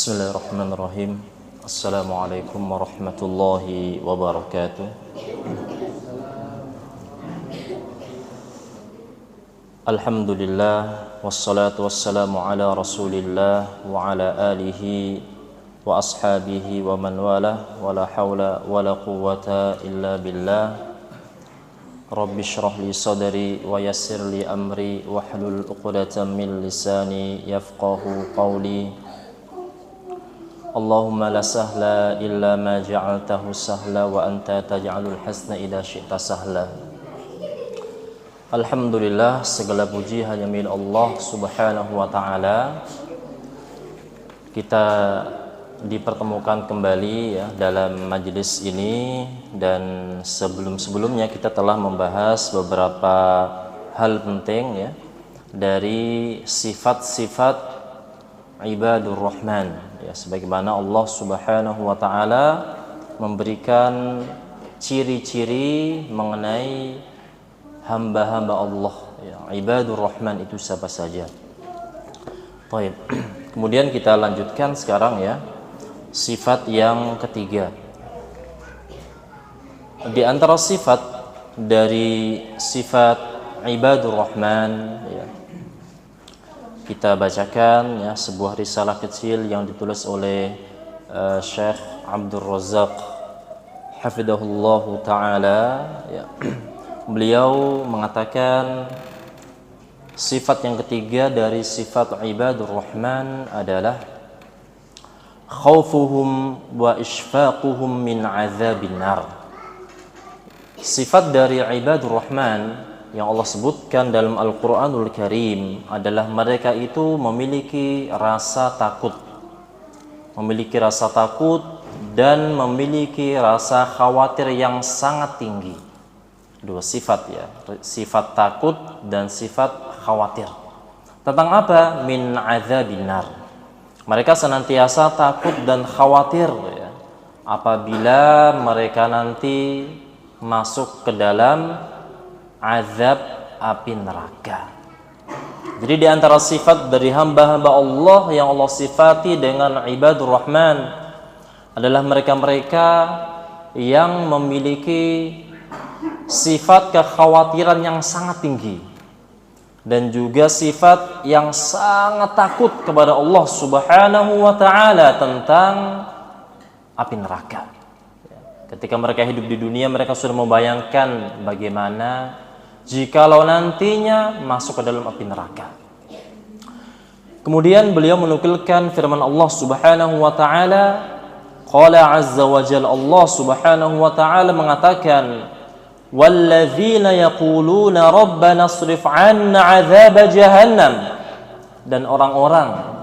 Bismillahirrahmanirrahim. Assalamualaikum warahmatullahi wabarakatuh. Alhamdulillah wassalatu wassalamu ala Rasulillah wa ala alihi wa ashabihi wa man wala wala hawla wala quwwata illa billah. Rabbi shrah li sadri wa yassir li amri wahlul 'uqdatam min lisani yafqahu qawli. Allahumma la sahla illa ma ja'altahu sahla wa anta taj'alul hasna idza syi'ta sahla. Alhamdulillah, segala puji hanya milik Allah Subhanahu wa taala. Kita dipertemukan kembali ya dalam majelis ini, dan sebelum-sebelumnya kita telah membahas beberapa hal penting ya dari sifat-sifat ibadur rahman ya, sebagaimana Allah Subhanahu wa taala memberikan ciri-ciri mengenai hamba-hamba Allah ya, ibadur rahman itu siapa saja. Baik. Kemudian kita lanjutkan sekarang ya, sifat yang ketiga. Di antara sifat dari sifat ibadur rahman ya, kita bacakan ya sebuah risalah kecil yang ditulis oleh Syekh Abdul Razak hafidhahullahu taala ya. Beliau mengatakan sifat yang ketiga dari sifat ibadur rahman adalah khaufuhum wa ishfaquhum min azabin nar. Sifat dari ibadur rahman yang Allah sebutkan dalam Al-Quranul Karim adalah mereka itu memiliki rasa takut, dan memiliki rasa khawatir yang sangat tinggi. Dua sifat ya, sifat takut dan sifat khawatir. Tentang apa? Min azabin nar. Mereka senantiasa takut dan khawatir ya, apabila mereka nanti masuk ke dalam azab api neraka. Jadi di antara sifat dari hamba-hamba Allah yang Allah sifati dengan ibadur rahman adalah mereka-mereka yang memiliki sifat kekhawatiran yang sangat tinggi dan juga sifat yang sangat takut kepada Allah Subhanahu wa taala tentang api neraka. Ketika mereka hidup di dunia, mereka sudah membayangkan bagaimana jikalau nantinya masuk ke dalam api neraka. Kemudian beliau menukilkan firman Allah Subhanahu wa taala, qala azza wa jalla, Allah Subhanahu wa taala mengatakan, walladzina yaquluna rabbana asrif 'anna 'adzab jahannam. Dan orang-orang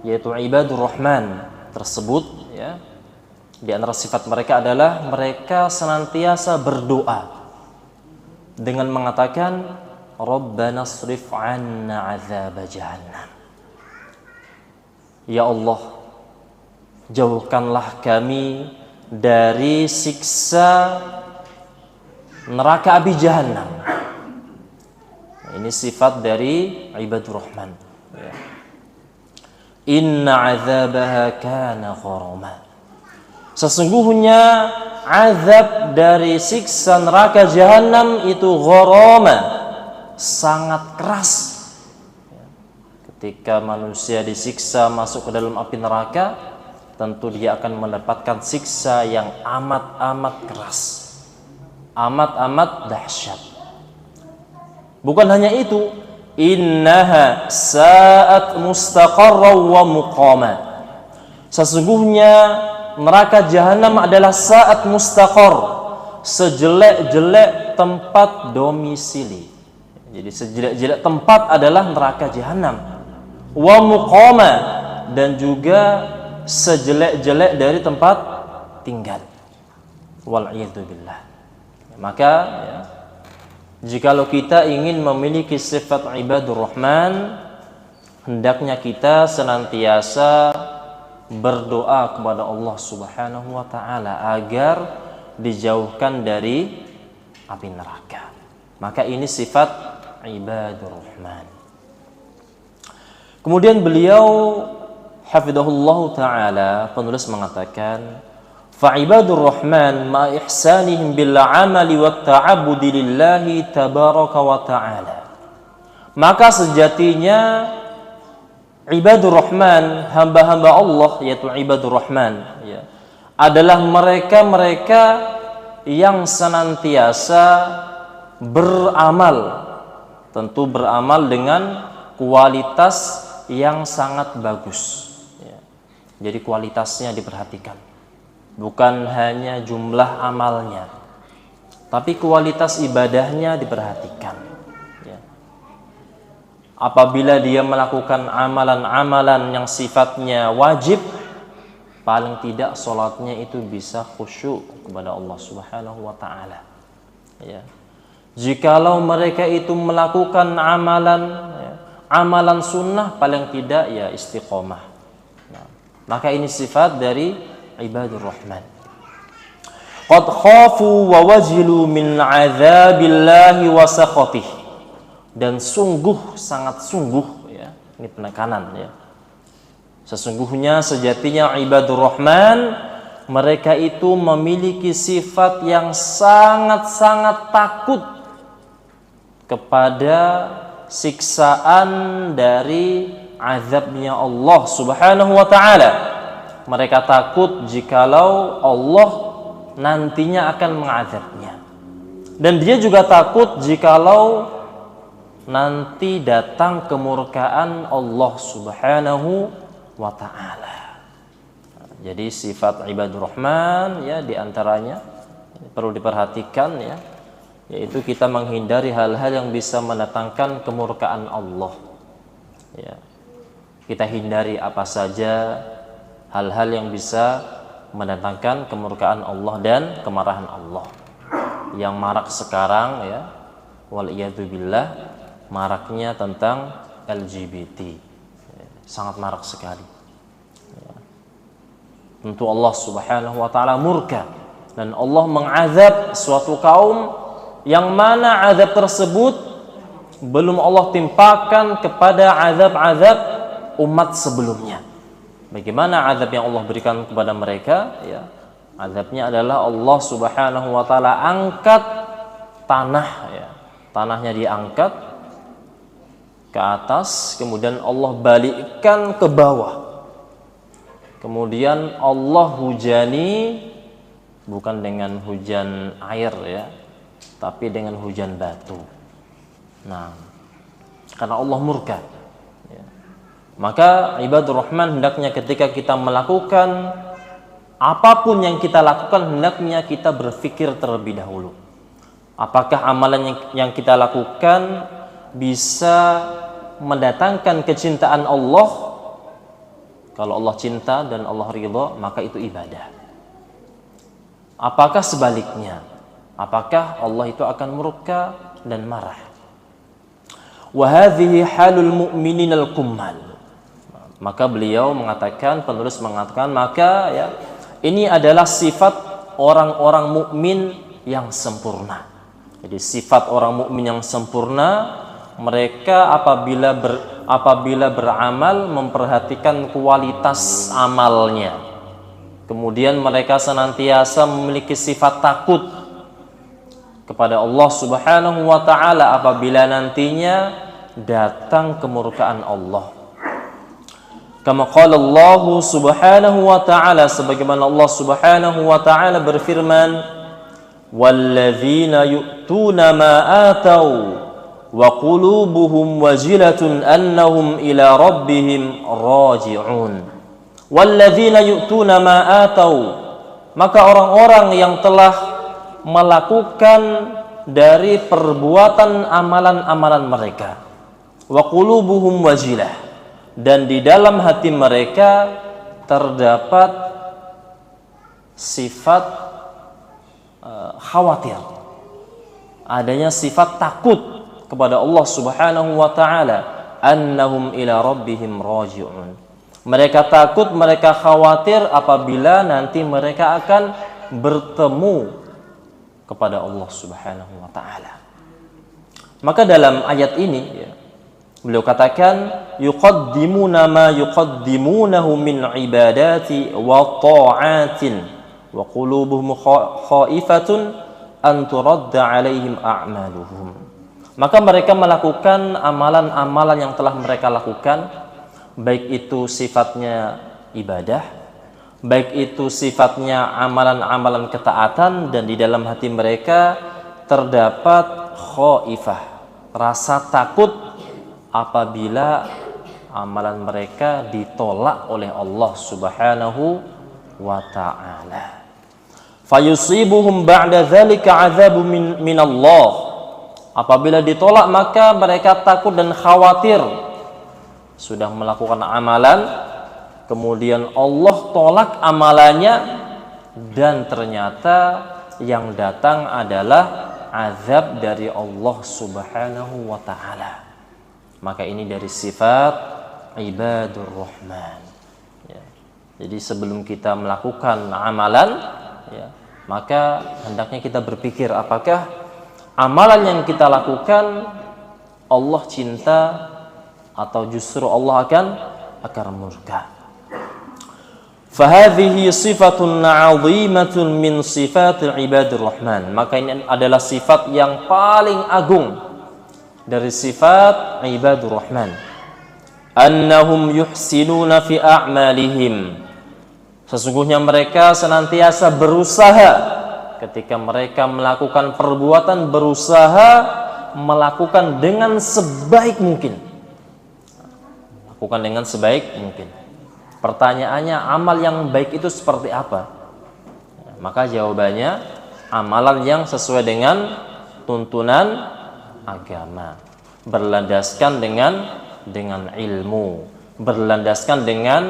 yaitu ibadur rahman tersebut ya, di antara sifat mereka adalah mereka senantiasa berdoa dengan mengatakan rabbana asrif 'anna 'adzab jahannam. Ya Allah, jauhkanlah kami dari siksa neraka api jahannam. Ini sifat dari ibadur rahman ya. Inna 'adzabaha kana gharama. Sesungguhnya azab dari siksa neraka jahanam itu gharama, sangat keras. Ketika manusia disiksa masuk ke dalam api neraka, tentu dia akan mendapatkan siksa yang amat-amat keras, amat-amat dahsyat. Bukan hanya itu, innaha sa'at mustaqarra wa muqama. Sesungguhnya neraka jahanam adalah saat mustaqar, sejelek-jelek tempat domisili. Jadi sejelek-jelek tempat adalah neraka jahanam. Wa muqama, dan juga sejelek-jelek dari tempat tinggal. Wal'iyadu billah. Maka ya, jikalau kita ingin memiliki sifat ibadur rahman, hendaknya kita senantiasa berdoa kepada Allah Subhanahu wa taala agar dijauhkan dari api neraka. Maka ini sifat ibadur rahman. Kemudian beliau hafidhahullahu taala, penulis mengatakan, fa'ibadur rahman ma ihsanihim bil amali wat ta'abbudi lillahi tabaraka wa ta'ala. Maka sejatinya ibadur rahman, hamba-hamba Allah, yaitu ibadur rahman, ya, adalah mereka-mereka yang senantiasa beramal, tentu beramal dengan kualitas yang sangat bagus, ya. Jadi kualitasnya diperhatikan, bukan hanya jumlah amalnya, tapi kualitas ibadahnya diperhatikan, ya. Apabila dia melakukan amalan-amalan yang sifatnya wajib, paling tidak sholatnya itu bisa khusyuk kepada Allah Subhanahu wa ta'ala, ya. Jikalau mereka itu melakukan amalan, ya, amalan sunnah, paling tidak ya istiqomah. Nah, maka ini sifat dari ibadur rahman. Qad khafu wa wajilu min azabillahi wa sakhatih. Dan sungguh, sangat sungguh, ya, ini penekanan, ya. Sesungguhnya sejatinya ibadur rahman, mereka itu memiliki sifat yang sangat-sangat takut kepada siksaan dari azabnya Allah Subhanahu wa ta'ala. Mereka takut jikalau Allah nantinya akan mengazabnya. Dan dia juga takut jikalau nanti datang kemurkaan Allah Subhanahu wa ta'ala. Jadi sifat ibadur rahman, ya, diantaranya perlu diperhatikan, ya, yaitu kita menghindari hal-hal yang bisa mendatangkan kemurkaan Allah, ya. Kita hindari apa saja hal-hal yang bisa mendatangkan kemurkaan Allah dan kemarahan Allah. Yang marak sekarang, ya, waliyadzubillah, maraknya tentang LGBT, ya, sangat marak sekali, ya. Tentu Allah Subhanahu wa ta'ala murka, dan Allah mengazab suatu kaum yang mana azab tersebut belum Allah timpakan kepada azab-azab umat sebelumnya. Bagaimana azab yang Allah berikan kepada mereka, ya? Azabnya adalah Allah Subhanahu wa ta'ala angkat tanah, ya. Tanahnya diangkat ke atas, kemudian Allah balikkan ke bawah. Kemudian Allah hujani, bukan dengan hujan air, ya, tapi dengan hujan batu. Nah, karena Allah murka, ya. Maka ibadur rahman hendaknya ketika kita melakukan apapun yang kita lakukan, hendaknya kita berpikir terlebih dahulu, apakah amalan yang kita lakukan bisa mendatangkan kecintaan Allah. Kalau Allah cinta dan Allah ridha, maka itu ibadah. Apakah sebaliknya? Apakah Allah itu akan murka dan marah? Wa hadhihi halul mu'minin al-kummal. Maka beliau mengatakan, penulis mengatakan, maka, ya, ini adalah sifat orang-orang mukmin yang sempurna. Jadi sifat orang mukmin yang sempurna, mereka apabila beramal memperhatikan kualitas amalnya. Kemudian mereka senantiasa memiliki sifat takut kepada Allah Subhanahu wa ta'ala apabila nantinya datang kemurkaan Allah. Kama qala Allah Subhanahu wa ta'ala, sebagaimana Allah Subhanahu wa ta'ala berfirman, walladzina yu'tuna ma atau wa qulubuhum wajilatun annahum ila rabbihim raji'un. Walladzina yu'tuna ma atau, maka orang-orang yang telah melakukan dari perbuatan amalan-amalan mereka, wa qulubuhum wajilah, dan di dalam hati mereka terdapat sifat khawatir, adanya sifat takut kepada Allah Subhanahu wa ta'ala, annahum ila rabbihim raji'un. Mereka takut, mereka khawatir apabila nanti mereka akan bertemu kepada Allah Subhanahu wa ta'ala. Maka dalam ayat ini, ya, Beliau katakan, yuqaddimuna ma yuqaddimunahu min ibadati wa ta'atin wa qulubuhum khaifatun an turadda alaihim a'maluhum. Maka mereka melakukan amalan-amalan yang telah mereka lakukan, baik itu sifatnya ibadah, baik itu sifatnya amalan-amalan ketaatan, dan di dalam hati mereka terdapat khaifah, rasa takut apabila amalan mereka ditolak oleh Allah Subhanahu wa ta'ala. Fayusibuhum ba'da dzalika 'adzabun min Allah. Apabila ditolak maka mereka takut dan khawatir. Sudah melakukan amalan, kemudian Allah tolak amalannya, dan ternyata yang datang adalah azab dari Allah Subhanahu wa ta'ala. Maka ini dari sifat ibadur rahman, ya. Jadi sebelum kita melakukan amalan, ya, maka hendaknya kita berpikir apakah amalan yang kita lakukan Allah cinta atau justru Allah akan murka. Fahadhihi sifatun 'azimatun min sifatil ibadir rahman. Maka ini adalah sifat yang paling agung dari sifat ibadur rahman. Annahum yuhsinuna fi a'malihim. Sesungguhnya mereka senantiasa berusaha ketika mereka melakukan perbuatan, berusaha melakukan dengan sebaik mungkin. Lakukan dengan sebaik mungkin. Pertanyaannya, amal yang baik itu seperti apa? Maka jawabannya, amalan yang sesuai dengan tuntunan agama, berlandaskan dengan ilmu, berlandaskan dengan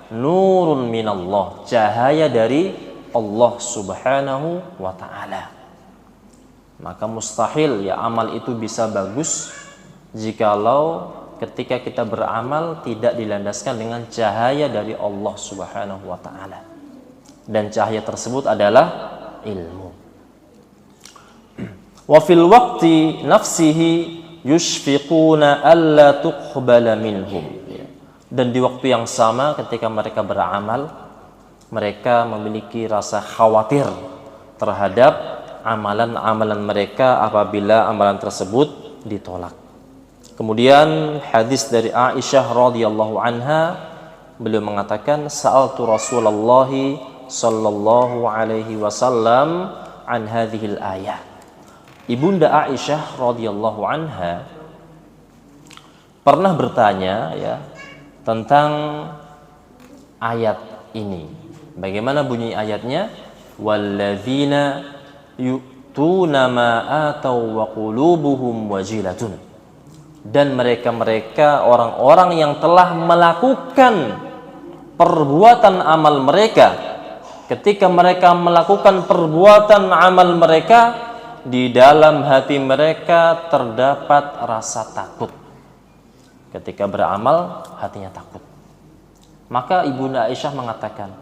nurun minallah, cahaya dari Allah Subhanahu wa ta'ala. Maka mustahil ya amal itu bisa bagus jikalau ketika kita beramal tidak dilandaskan dengan cahaya dari Allah Subhanahu wa ta'ala, dan cahaya tersebut adalah ilmu. Wa fil waqti nafsihi yushfiquna alla tuqbala minhum. Dan di waktu yang sama ketika mereka beramal, mereka memiliki rasa khawatir terhadap amalan-amalan mereka apabila amalan tersebut ditolak. Kemudian hadis dari Aisyah radhiyallahu anha, beliau mengatakan, sa'altu Rasulullah sallallahu alaihi wasallam an hadhil ayah. Ibunda Aisyah radhiyallahu anha pernah bertanya ya tentang ayat ini. Bagaimana bunyi ayatnya? Walladzina yu'tuna ma atau wa qulubuhum wajilatun. Dan mereka-mereka orang-orang yang telah melakukan perbuatan amal mereka, ketika mereka melakukan perbuatan amal mereka, di dalam hati mereka terdapat rasa takut. Ketika beramal, hatinya takut. Maka Ibunda Aisyah mengatakan,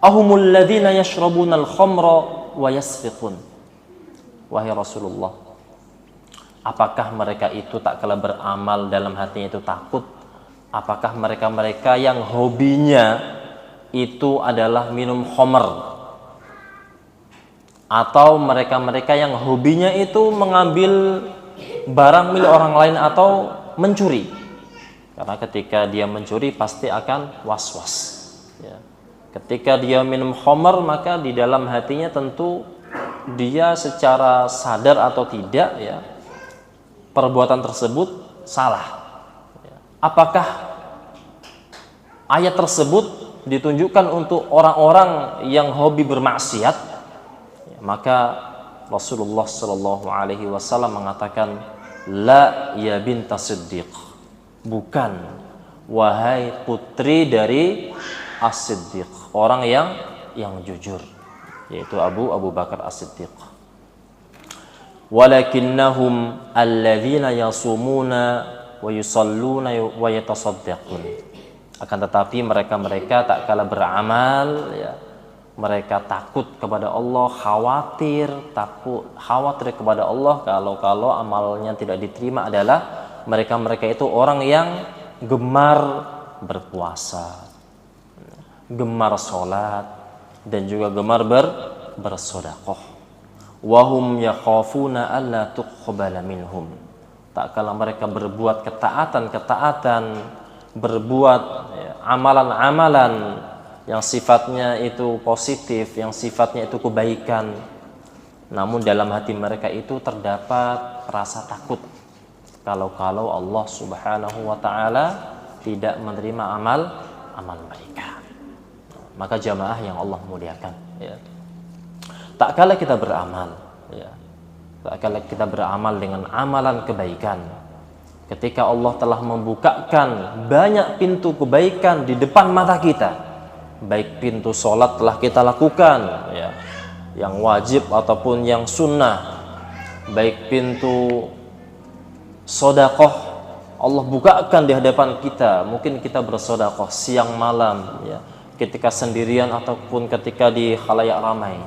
ahumul ladzina yashrabunal khamra wa yasfiqun. Wahai Rasulullah, apakah mereka itu tak kala beramal dalam hatinya itu takut? Apakah mereka-mereka yang hobinya itu adalah minum khamr? Atau mereka-mereka yang hobinya itu mengambil barang milik orang lain atau mencuri? Karena ketika dia mencuri pasti akan was-was ya. Ketika dia minum khamr, maka di dalam hatinya tentu dia secara sadar atau tidak ya, perbuatan tersebut salah. Apakah ayat tersebut ditunjukkan untuk orang-orang yang hobi bermaksiat? Maka Rasulullah Shallallahu Alaihi Wasallam mengatakan, la ya binta Siddiq, bukan wahai putri dari As-Siddiq, orang yang jujur, yaitu Abu Bakar As-Siddiq. Walakinnahum alladzina yasumuna wa yusalluna wa yatasaddaqun. Akan tetapi mereka tak kala beramal ya, mereka takut kepada Allah, khawatir kepada Allah kalau amalnya tidak diterima adalah mereka itu orang yang gemar berpuasa, gemar sholat, dan juga gemar bersedekah. Wahum yakhafuna alla tuqbala minhum. Tak kala mereka berbuat ketaatan, berbuat amalan-amalan yang sifatnya itu positif, yang sifatnya itu kebaikan, namun dalam hati mereka itu terdapat rasa takut kalau Allah Subhanahu wa taala tidak menerima amal mereka. Maka jamaah yang Allah muliakan, ya. Tak kala kita beramal, ya. Tak kala kita beramal dengan amalan kebaikan, ketika Allah telah membukakan banyak pintu kebaikan di depan mata kita, baik pintu sholat telah kita lakukan, ya, yang wajib ataupun yang sunnah, baik pintu sedekah Allah bukakan di hadapan kita, mungkin kita bersedekah siang malam, ya, ketika sendirian ataupun ketika di khalayak ramai,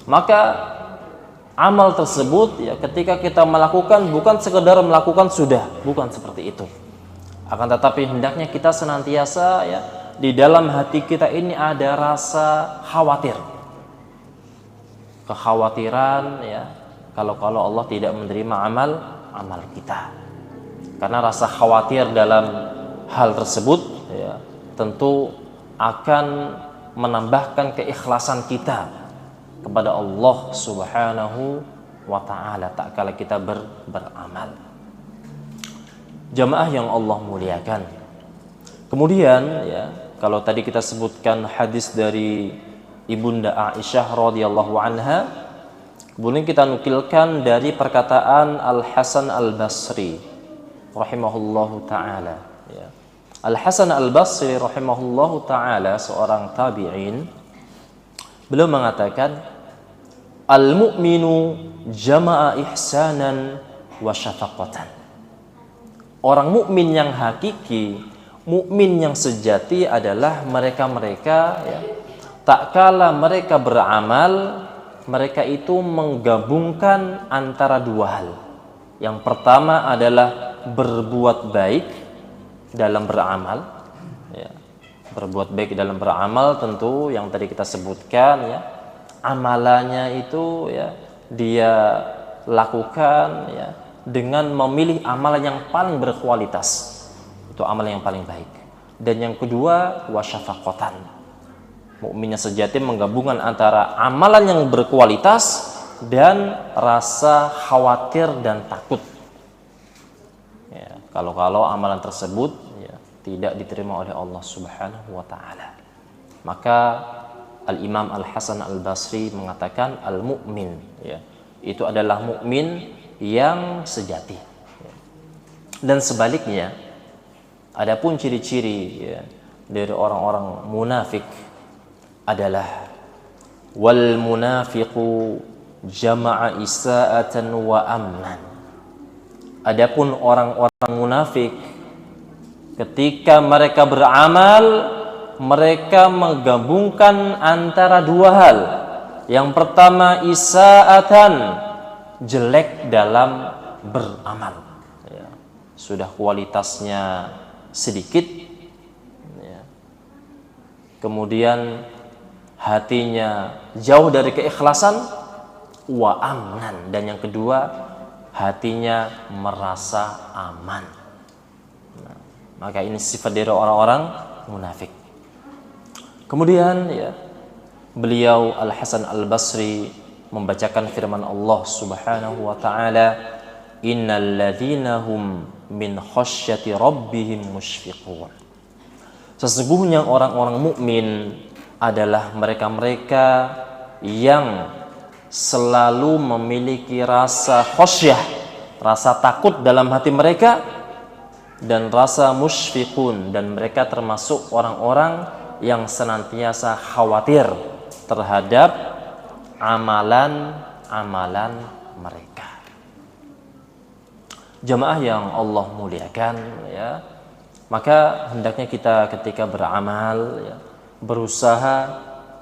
maka amal tersebut, ya, ketika kita melakukan bukan sekedar melakukan sudah, bukan seperti itu. Akan tetapi hendaknya kita senantiasa, ya, di dalam hati kita ini ada rasa khawatir, kekhawatiran, ya, kalau Allah tidak menerima amal kita. Karena rasa khawatir dalam hal tersebut, ya, tentu akan menambahkan keikhlasan kita kepada Allah Subhanahu wa ta'ala tak kala kita beramal. Jamaah yang Allah muliakan. Kemudian, ya, kalau tadi kita sebutkan hadis dari Ibunda Aisyah radhiyallahu anha, kemudian kita nukilkan dari perkataan Al-Hasan Al-Basri rahimahullahu ta'ala, ya. Al-Hasan Al-Basri rahimahullahu ta'ala seorang tabi'in, beliau mengatakan, al-mu'minu jama'a ihsanan wa syafaqatan. Orang mukmin yang hakiki, mukmin yang sejati adalah mereka-mereka, ya, tak kala mereka beramal, mereka itu menggabungkan antara dua hal. Yang pertama adalah berbuat baik dalam beramal, ya. Berbuat baik dalam beramal tentu yang tadi kita sebutkan, ya, amalannya itu, ya, dia lakukan, ya, dengan memilih amalan yang paling berkualitas, itu amalan yang paling baik. Dan yang kedua, wasyafaqatan, mukminnya sejati menggabungkan antara amalan yang berkualitas dan rasa khawatir dan takut, ya, kalau amalan tersebut, ya, tidak diterima oleh Allah Subhanahu wa ta'ala. Maka Al-Imam Al-Hasan Al-Basri mengatakan al-mu'min, ya, itu adalah mukmin yang sejati, ya. Dan sebaliknya, adapun ciri-ciri, ya, dari orang-orang munafik adalah wal munafiqu jama'a isa'atan wa amnan. Adapun orang-orang munafik, ketika mereka beramal, mereka menggabungkan antara dua hal. Yang pertama, isa'atan, jelek dalam beramal, ya. Sudah kualitasnya sedikit, ya. Kemudian hatinya jauh dari keikhlasan, wa amnan, dan yang kedua, hatinya merasa aman. Nah, maka ini sifat dari orang-orang munafik. Kemudian, ya, beliau Al-Hasan Al-Basri membacakan firman Allah Subhanahu wa ta'ala, innal ladzina hum min khasyati rabbihim musyfiqun. Sesungguhnya orang-orang mukmin adalah mereka-mereka yang selalu memiliki rasa khasyah, rasa takut dalam hati mereka, dan rasa musyfiqun, dan mereka termasuk orang-orang yang senantiasa khawatir terhadap amalan-amalan mereka. Jamaah yang Allah muliakan, ya, maka hendaknya kita ketika beramal, ya, berusaha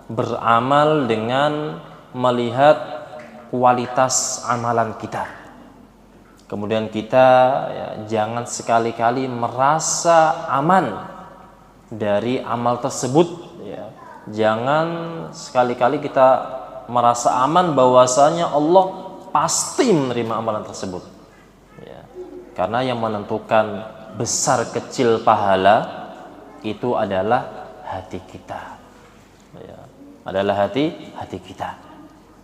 beramal dengan melihat kualitas amalan kita. Kemudian kita ya, jangan sekali-kali merasa aman dari amal tersebut. Ya. Jangan sekali-kali kita merasa aman bahwasanya Allah pasti menerima amalan tersebut. Ya. Karena yang menentukan besar kecil pahala itu adalah hati kita. Ya. Adalah hati kita.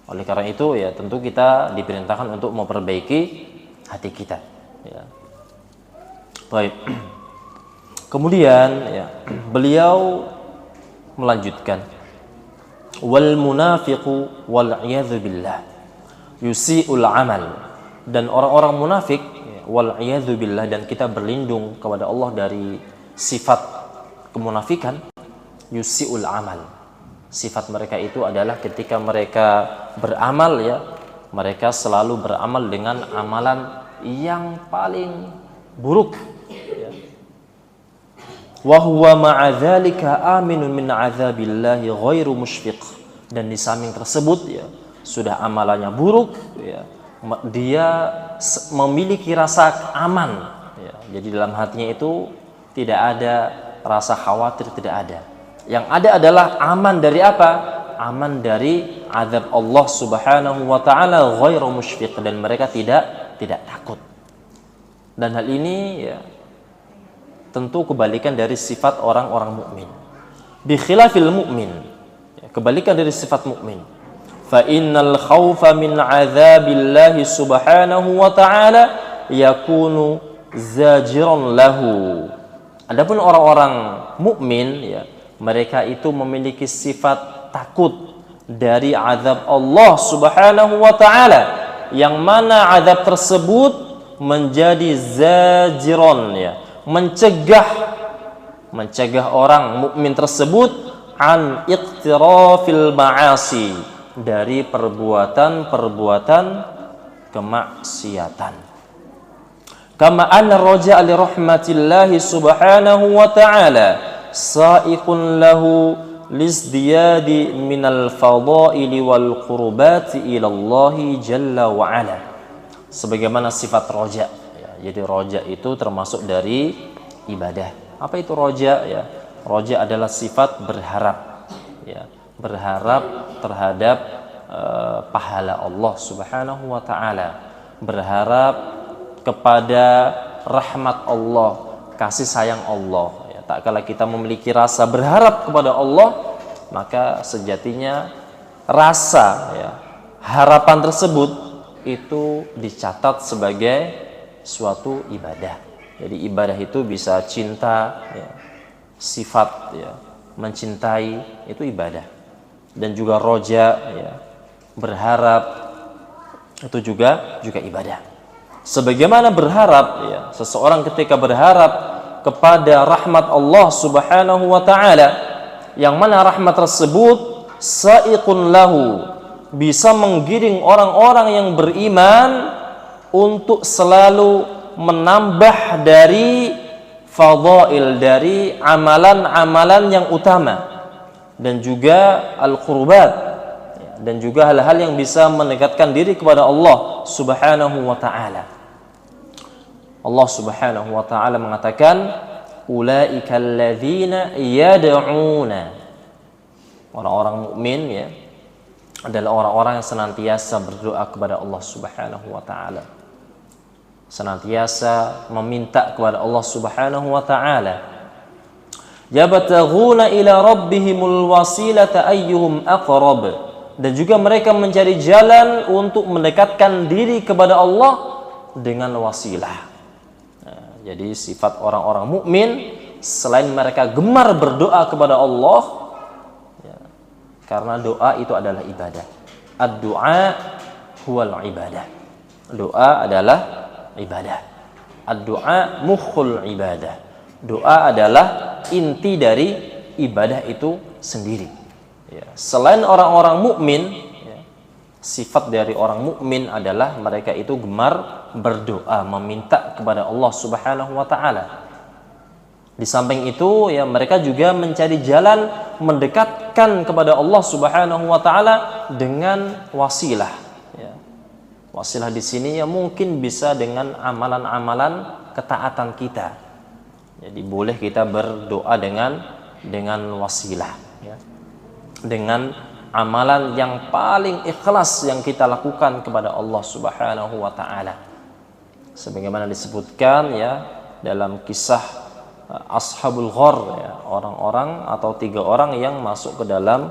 Oleh karena itu ya tentu kita diperintahkan untuk memperbaiki hati kita. Ya. Baik. Kemudian ya, beliau melanjutkan, wal munafiqu wal iyadzu billah yusi'ul amal, dan orang-orang munafik ya, wal iyadzu billah, dan kita berlindung kepada Allah dari sifat kemunafikan, yusi'ul amal. Sifat mereka itu adalah ketika mereka beramal ya, mereka selalu beramal dengan amalan yang paling buruk ya. Wa huwa ma'a dzalika aminun min 'adzabillahi ghairu musyfiq, dan di samping tersebut ya sudah amalannya buruk ya, dia memiliki rasa aman ya. Jadi dalam hatinya itu tidak ada rasa khawatir, tidak ada. Yang ada adalah aman dari apa? Aman dari azab Allah Subhanahu wa taala ghairu musyfiq, dan mereka tidak takut. Dan hal ini ya tentu kebalikan dari sifat orang-orang mukmin. Bi khilafil mu'min, ya, kebalikan dari sifat mukmin. Fa innal khaufa min azabillahi Subhanahu wa taala yakunu zajiran lahu. Adapun orang-orang mukmin ya, mereka itu memiliki sifat takut dari azab Allah Subhanahu wa taala, yang mana azab tersebut menjadi zajiron ya, mencegah orang mukmin tersebut an iqtirafil ma'asi, dari perbuatan-perbuatan kemaksiatan. Kama anna raja'a li rahmatillahi subhanahu wa ta'ala sa'iqun lahu lizdiyadi minal fadaili wal qurbati ilallahi jalla wa ala. Sebagaimana sifat roja ya, jadi roja itu termasuk dari ibadah. Apa itu roja ya? Roja adalah sifat berharap ya, berharap terhadap pahala Allah Subhanahu wa taala, berharap kepada rahmat Allah, kasih sayang Allah. Tak kala kita memiliki rasa berharap kepada Allah, maka sejatinya rasa ya, harapan tersebut itu dicatat sebagai suatu ibadah. Jadi ibadah itu bisa cinta ya, sifat ya, mencintai, itu ibadah. Dan juga roja ya, berharap, itu juga ibadah. Sebagaimana berharap ya, seseorang ketika berharap kepada rahmat Allah Subhanahu wa taala, yang mana rahmat tersebut sa'iqun lahu, bisa menggiring orang-orang yang beriman untuk selalu menambah dari fadail, dari amalan-amalan yang utama, dan juga al-qurbat, dan juga hal-hal yang bisa mendekatkan diri kepada Allah Subhanahu wa taala. Allah Subhanahu wa taala mengatakan ulaikal ladzina yad'una, orang-orang mukmin ya adalah orang-orang yang senantiasa berdoa kepada Allah Subhanahu wa taala, senantiasa meminta kepada Allah Subhanahu wa taala. Yabtaghuna ila rabbihimul wasilata ayyuhum aqrab, dan juga mereka mencari jalan untuk mendekatkan diri kepada Allah dengan wasilah. Jadi sifat orang-orang mukmin, selain mereka gemar berdoa kepada Allah ya, karena doa itu adalah ibadah. Ad-du'a huwal ibadah. Doa adalah ibadah. Ad-du'a mukhul ibadah. Doa adalah inti dari ibadah itu sendiri. Ya. Selain orang-orang mukmin, ya, sifat dari orang mukmin adalah mereka itu gemar berdoa, meminta kepada Allah Subhanahu wa taala. Di samping itu ya, mereka juga mencari jalan mendekatkan kepada Allah Subhanahu wa taala dengan wasilah ya. Wasilah di sini ya mungkin bisa dengan amalan-amalan ketaatan kita. Jadi boleh kita berdoa dengan wasilah, ya. Dengan amalan yang paling ikhlas yang kita lakukan kepada Allah Subhanahu wa taala. Sebagaimana disebutkan ya dalam kisah Ashabul Ghar, ya, orang-orang atau 3 orang yang masuk ke dalam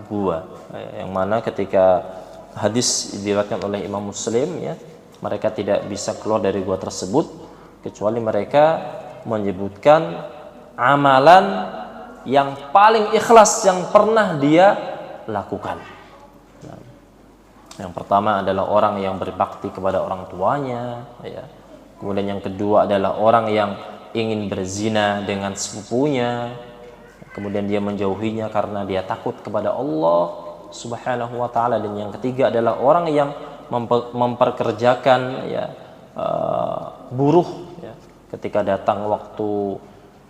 gua, yang mana ketika hadis diriwayatkan oleh Imam Muslim, ya, mereka tidak bisa keluar dari gua tersebut kecuali mereka menyebutkan amalan yang paling ikhlas yang pernah dia lakukan. Yang pertama adalah orang yang berbakti kepada orang tuanya, ya. Kemudian yang kedua adalah orang yang ingin berzina dengan sepupunya, kemudian dia menjauhinya karena dia takut kepada Allah Subhanahu wa taala. Dan yang ketiga adalah orang yang memperkerjakan, ya, buruh, ya, ketika datang waktu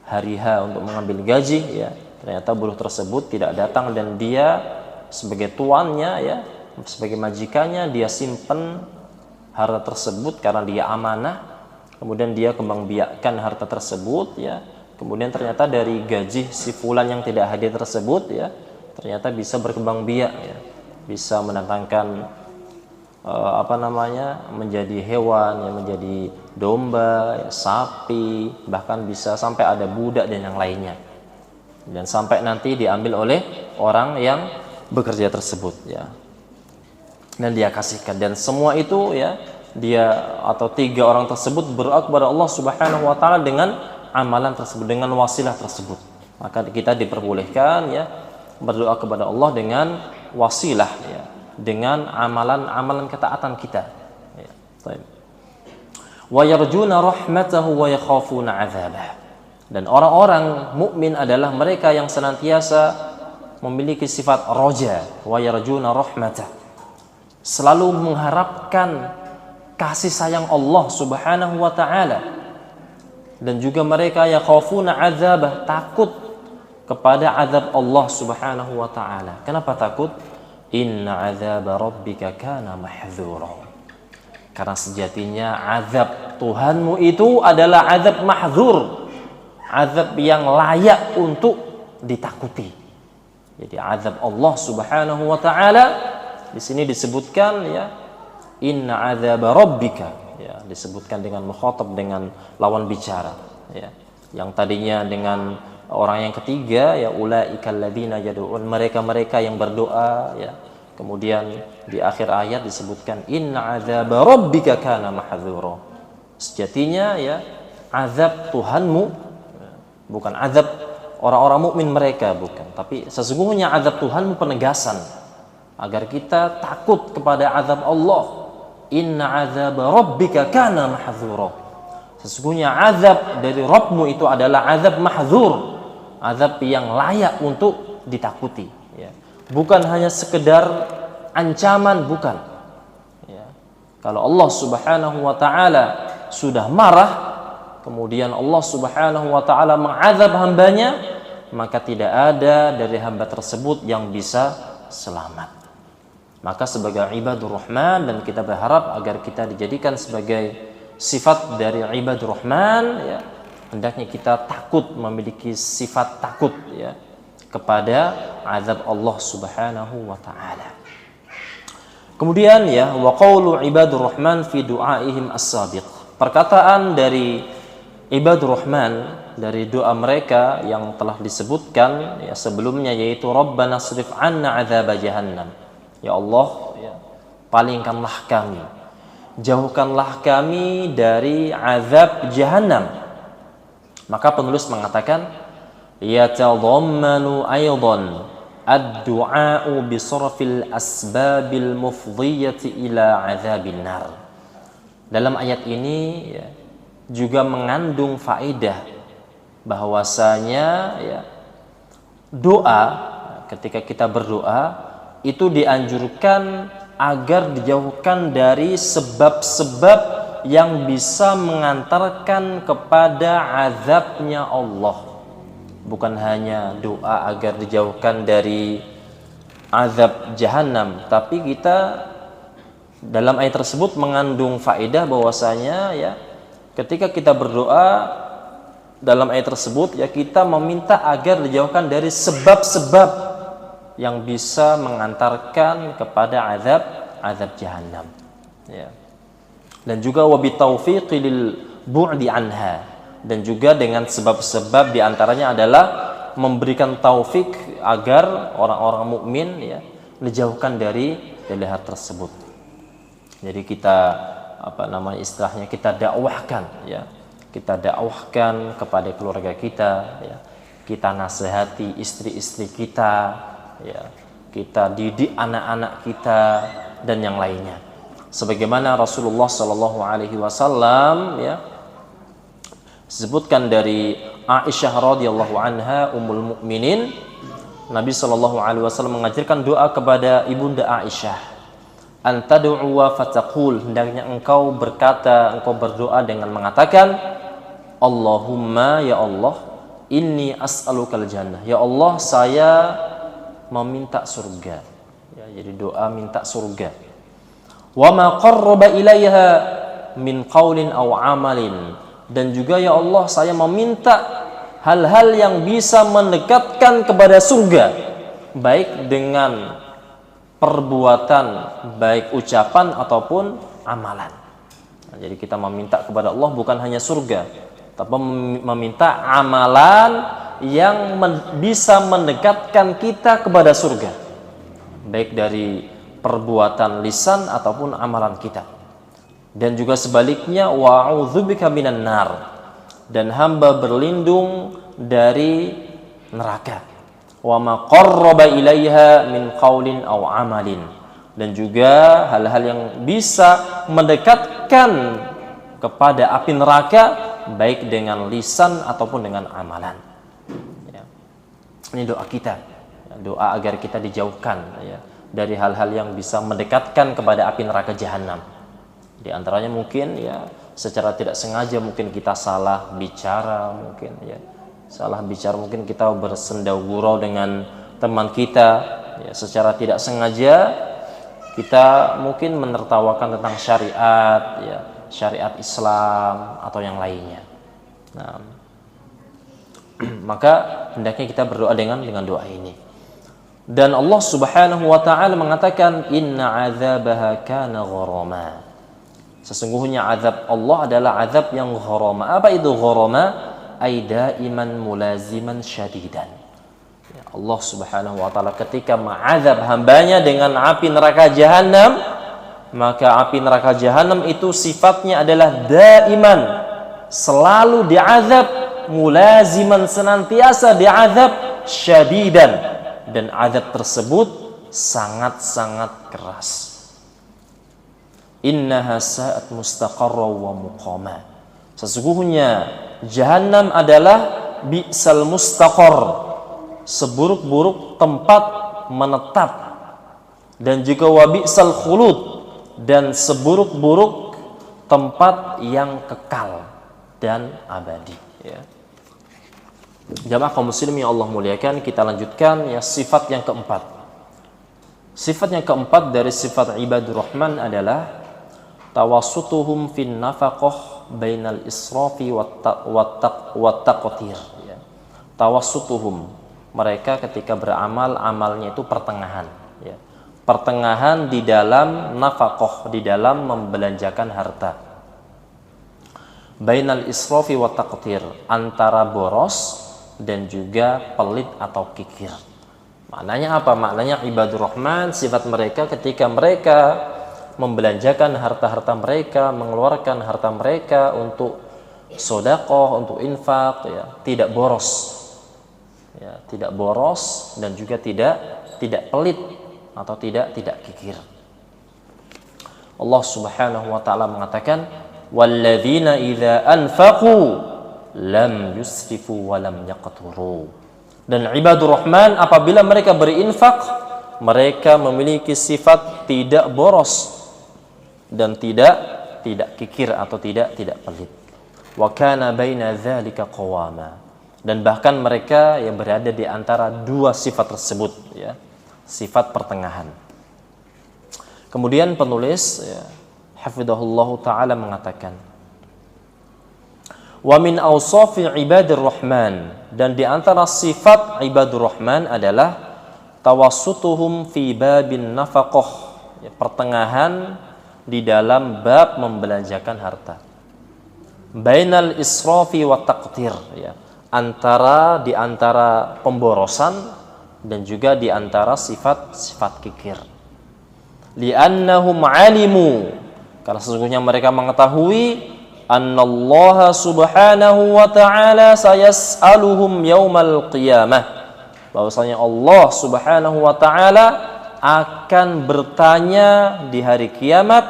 hari H untuk mengambil gaji, ya, ternyata buruh tersebut tidak datang dan dia sebagai tuannya, ya, sebagai majikannya, dia simpen harta tersebut karena dia amanah. Kemudian dia kembang biakkan harta tersebut, ya. Kemudian ternyata dari gaji si fulan yang tidak hadir tersebut, ya, ternyata bisa berkembang biak, ya. Bisa mendatangkan menjadi hewan, ya, menjadi domba, ya, sapi, bahkan bisa sampai ada budak dan yang lainnya. Dan sampai nanti diambil oleh orang yang bekerja tersebut, ya. Dan dia kasihkan, dan semua itu, ya, dia atau 3 orang tersebut berdoa kepada Allah Subhanahu wa taala dengan amalan tersebut, dengan wasilah tersebut. Maka kita diperbolehkan, ya, berdoa kepada Allah dengan wasilah, ya, dengan amalan-amalan ketaatan kita, ya. Wa yarjuna rahmatahu wa yakhafuna 'adzabah. Dan orang-orang mukmin adalah mereka yang senantiasa memiliki sifat roja, wa yarjuna rahmatah, selalu mengharapkan kasih sayang Allah Subhanahu wa taala, dan juga mereka yakhafuna 'adzabah, takut kepada azab Allah Subhanahu wa taala. Kenapa takut? Inna 'adzaba rabbika kana mahdzura. Karena sejatinya azab Tuhanmu itu adalah azab mahdzur, azab yang layak untuk ditakuti. Jadi azab Allah Subhanahu wa taala di sini disebutkan, ya, inna 'adzaba rabbika, ya, disebutkan dengan mukhatab, dengan lawan bicara, ya. Yang tadinya dengan orang yang ketiga, ya, ulaikal ladzina yad'un, mereka-mereka yang berdoa, ya. Kemudian di akhir ayat disebutkan inna 'adzaba rabbika kana mahdzura. Sejatinya, ya, azab Tuhanmu, ya, bukan azab orang-orang mukmin mereka, bukan, tapi sesungguhnya azab Tuhanmu penegasan agar kita takut kepada azab Allah. Inna 'adzaba rabbika kana mahdzura. Sesungguhnya azab dari Rabbmu itu adalah azab mahdzur, azab yang layak untuk ditakuti, ya. Bukan hanya sekedar ancaman, bukan, ya. Kalau Allah Subhanahu wa taala sudah marah, kemudian Allah Subhanahu wa taala mengazab hambanya, maka tidak ada dari hamba tersebut yang bisa selamat. Maka sebagai ibadur rahman, dan kita berharap agar kita dijadikan sebagai sifat dari ibadur rahman, ya, hendaknya kita takut, memiliki sifat takut, ya, kepada azab Allah Subhanahu wa taala. Kemudian, ya, wa qaulu ibadur rahman fi du'aihim as-sabiq. Perkataan dari ibadur rahman dari doa mereka yang telah disebutkan, ya, sebelumnya, yaitu Rabbana srif 'anna 'adzab jahannam. Ya Allah, ya, palingkanlah kami, jauhkanlah kami dari azab jahannam. Maka penulis mengatakan yatadhammanu aidan ad-du'a'u bi sarfil asbabil mufdhiyati ila azabin nar. Dalam ayat ini, ya, juga mengandung faedah bahwasanya, ya, doa, ketika kita berdoa itu dianjurkan agar dijauhkan dari sebab-sebab yang bisa mengantarkan kepada azabnya Allah. Bukan hanya doa agar dijauhkan dari azab jahannam, tapi kita Dalam ayat tersebut mengandung faedah bahwasanya ya ketika kita berdoa dalam ayat tersebut ya kita meminta agar dijauhkan dari sebab-sebab yang bisa mengantarkan kepada azab jahannam ya. Dan juga wabi taufiqi lil bu'di anha, dan juga dengan sebab-sebab diantaranya adalah memberikan taufik agar orang-orang mukmin ya dijauhkan dari hal tersebut. Jadi kita istilahnya kita dakwahkan ya, kita dakwahkan kepada keluarga kita ya, kita nasihati istri-istri kita ya, kita didik anak-anak kita dan yang lainnya. Sebagaimana Rasulullah Shallallahu Alaihi Wasallam ya disebutkan dari Aisyah radhiyallahu anha ummul mukminin, Nabi Shallallahu Alaihi Wasallam mengajarkan doa kepada ibunda Aisyah, antad'u wa fataqul, hendaknya engkau berkata, engkau berdoa dengan mengatakan Allahumma ya Allah inni as'alukal jannah, ya Allah saya meminta surga ya, jadi doa minta surga. Wa ma qarraba ilaiha min qaulin aw amalin, dan juga ya Allah saya meminta hal-hal yang bisa mendekatkan kepada surga, baik dengan perbuatan, baik ucapan ataupun amalan. Nah, jadi kita meminta kepada Allah bukan hanya surga, tapi meminta amalan yang bisa mendekatkan kita kepada surga, baik dari perbuatan lisan ataupun amalan kita. Dan juga sebaliknya, wa'udzubika minan nar, dan hamba berlindung dari neraka. Wa ma qarraba ilaiha min qaulin aw amalin, dan juga hal-hal yang bisa mendekatkan kepada api neraka baik dengan lisan ataupun dengan amalan ya. Ini doa kita ya, doa agar kita dijauhkan ya dari hal-hal yang bisa mendekatkan kepada api neraka jahanam. Di antaranya mungkin ya secara tidak sengaja mungkin kita salah bicara, mungkin ya salah bicara, mungkin kita bersendau gurau dengan teman kita ya, secara tidak sengaja kita mungkin menertawakan tentang syariat ya, syariat Islam atau yang lainnya. Nah, maka hendaknya kita berdoa dengan doa ini. Dan Allah Subhanahu wa taala mengatakan inna 'adzabaha kana gharama. Sesungguhnya azab Allah adalah azab yang gharama. Apa itu gharama? Aida iman mulaziman syadidan. Ya, Allah Subhanahu wa taala ketika mengazab hambanya dengan api neraka jahanam, maka api neraka jahanam itu sifatnya adalah daiman, selalu diazab, mulaziman senantiasa diazab, syadidan, dan azab tersebut sangat-sangat keras. Innaha sa'at mustaqarra wa muqama. Sesungguhnya Jahannam adalah bi'sal mustaqar, seburuk-buruk tempat menetap, dan juga wa bi'sal khulud, dan seburuk-buruk tempat yang kekal dan abadi ya. Jamaah kaum muslimin yang Allah muliakan, kita lanjutkan ya sifat yang keempat. Sifat yang keempat dari sifat ibadur rahman adalah tawassutuhum fin nafaqah bainal israfi wat taqtir ya. Tawassutuhum, mereka ketika beramal, amalnya itu pertengahan ya. Pertengahan di dalam nafaqah, di dalam membelanjakan harta. Bainal israfi wat taqtir, antara boros dan juga pelit atau kikir. Maknanya apa? Maknanya ibadur rahman, sifat mereka ketika mereka membelanjakan harta-harta mereka, mengeluarkan harta mereka untuk sedekah, untuk infak ya, tidak boros. Ya, tidak boros dan juga tidak pelit atau tidak kikir. Allah Subhanahu wa taala mengatakan walladzina idza anfaqu lam yusrifu wa lam yaqturu. Dan ibadur rahman apabila mereka berinfak, mereka memiliki sifat tidak boros dan tidak kikir atau tidak pelit. Wa kana baina dzalika qawama, dan bahkan mereka yang berada di antara dua sifat tersebut ya, sifat pertengahan. Kemudian penulis ya, hafizahullahu taala mengatakan, wa min awsafi ibadir rahman, dan di antara sifat ibadur rahman adalah tawassutuhum fi babin nafaqah, ya, pertengahan di dalam bab membelanjakan harta. Bainal israfi wa taqtir, ya, di antara pemborosan dan juga di antara sifat-sifat kikir. Li'annahum alimu, karena sesungguhnya mereka mengetahui annallaha subhanahu wa ta'ala sayas'aluhum yaumal qiyamah, bahwasanya Allah subhanahu wa ta'ala akan bertanya di hari kiamat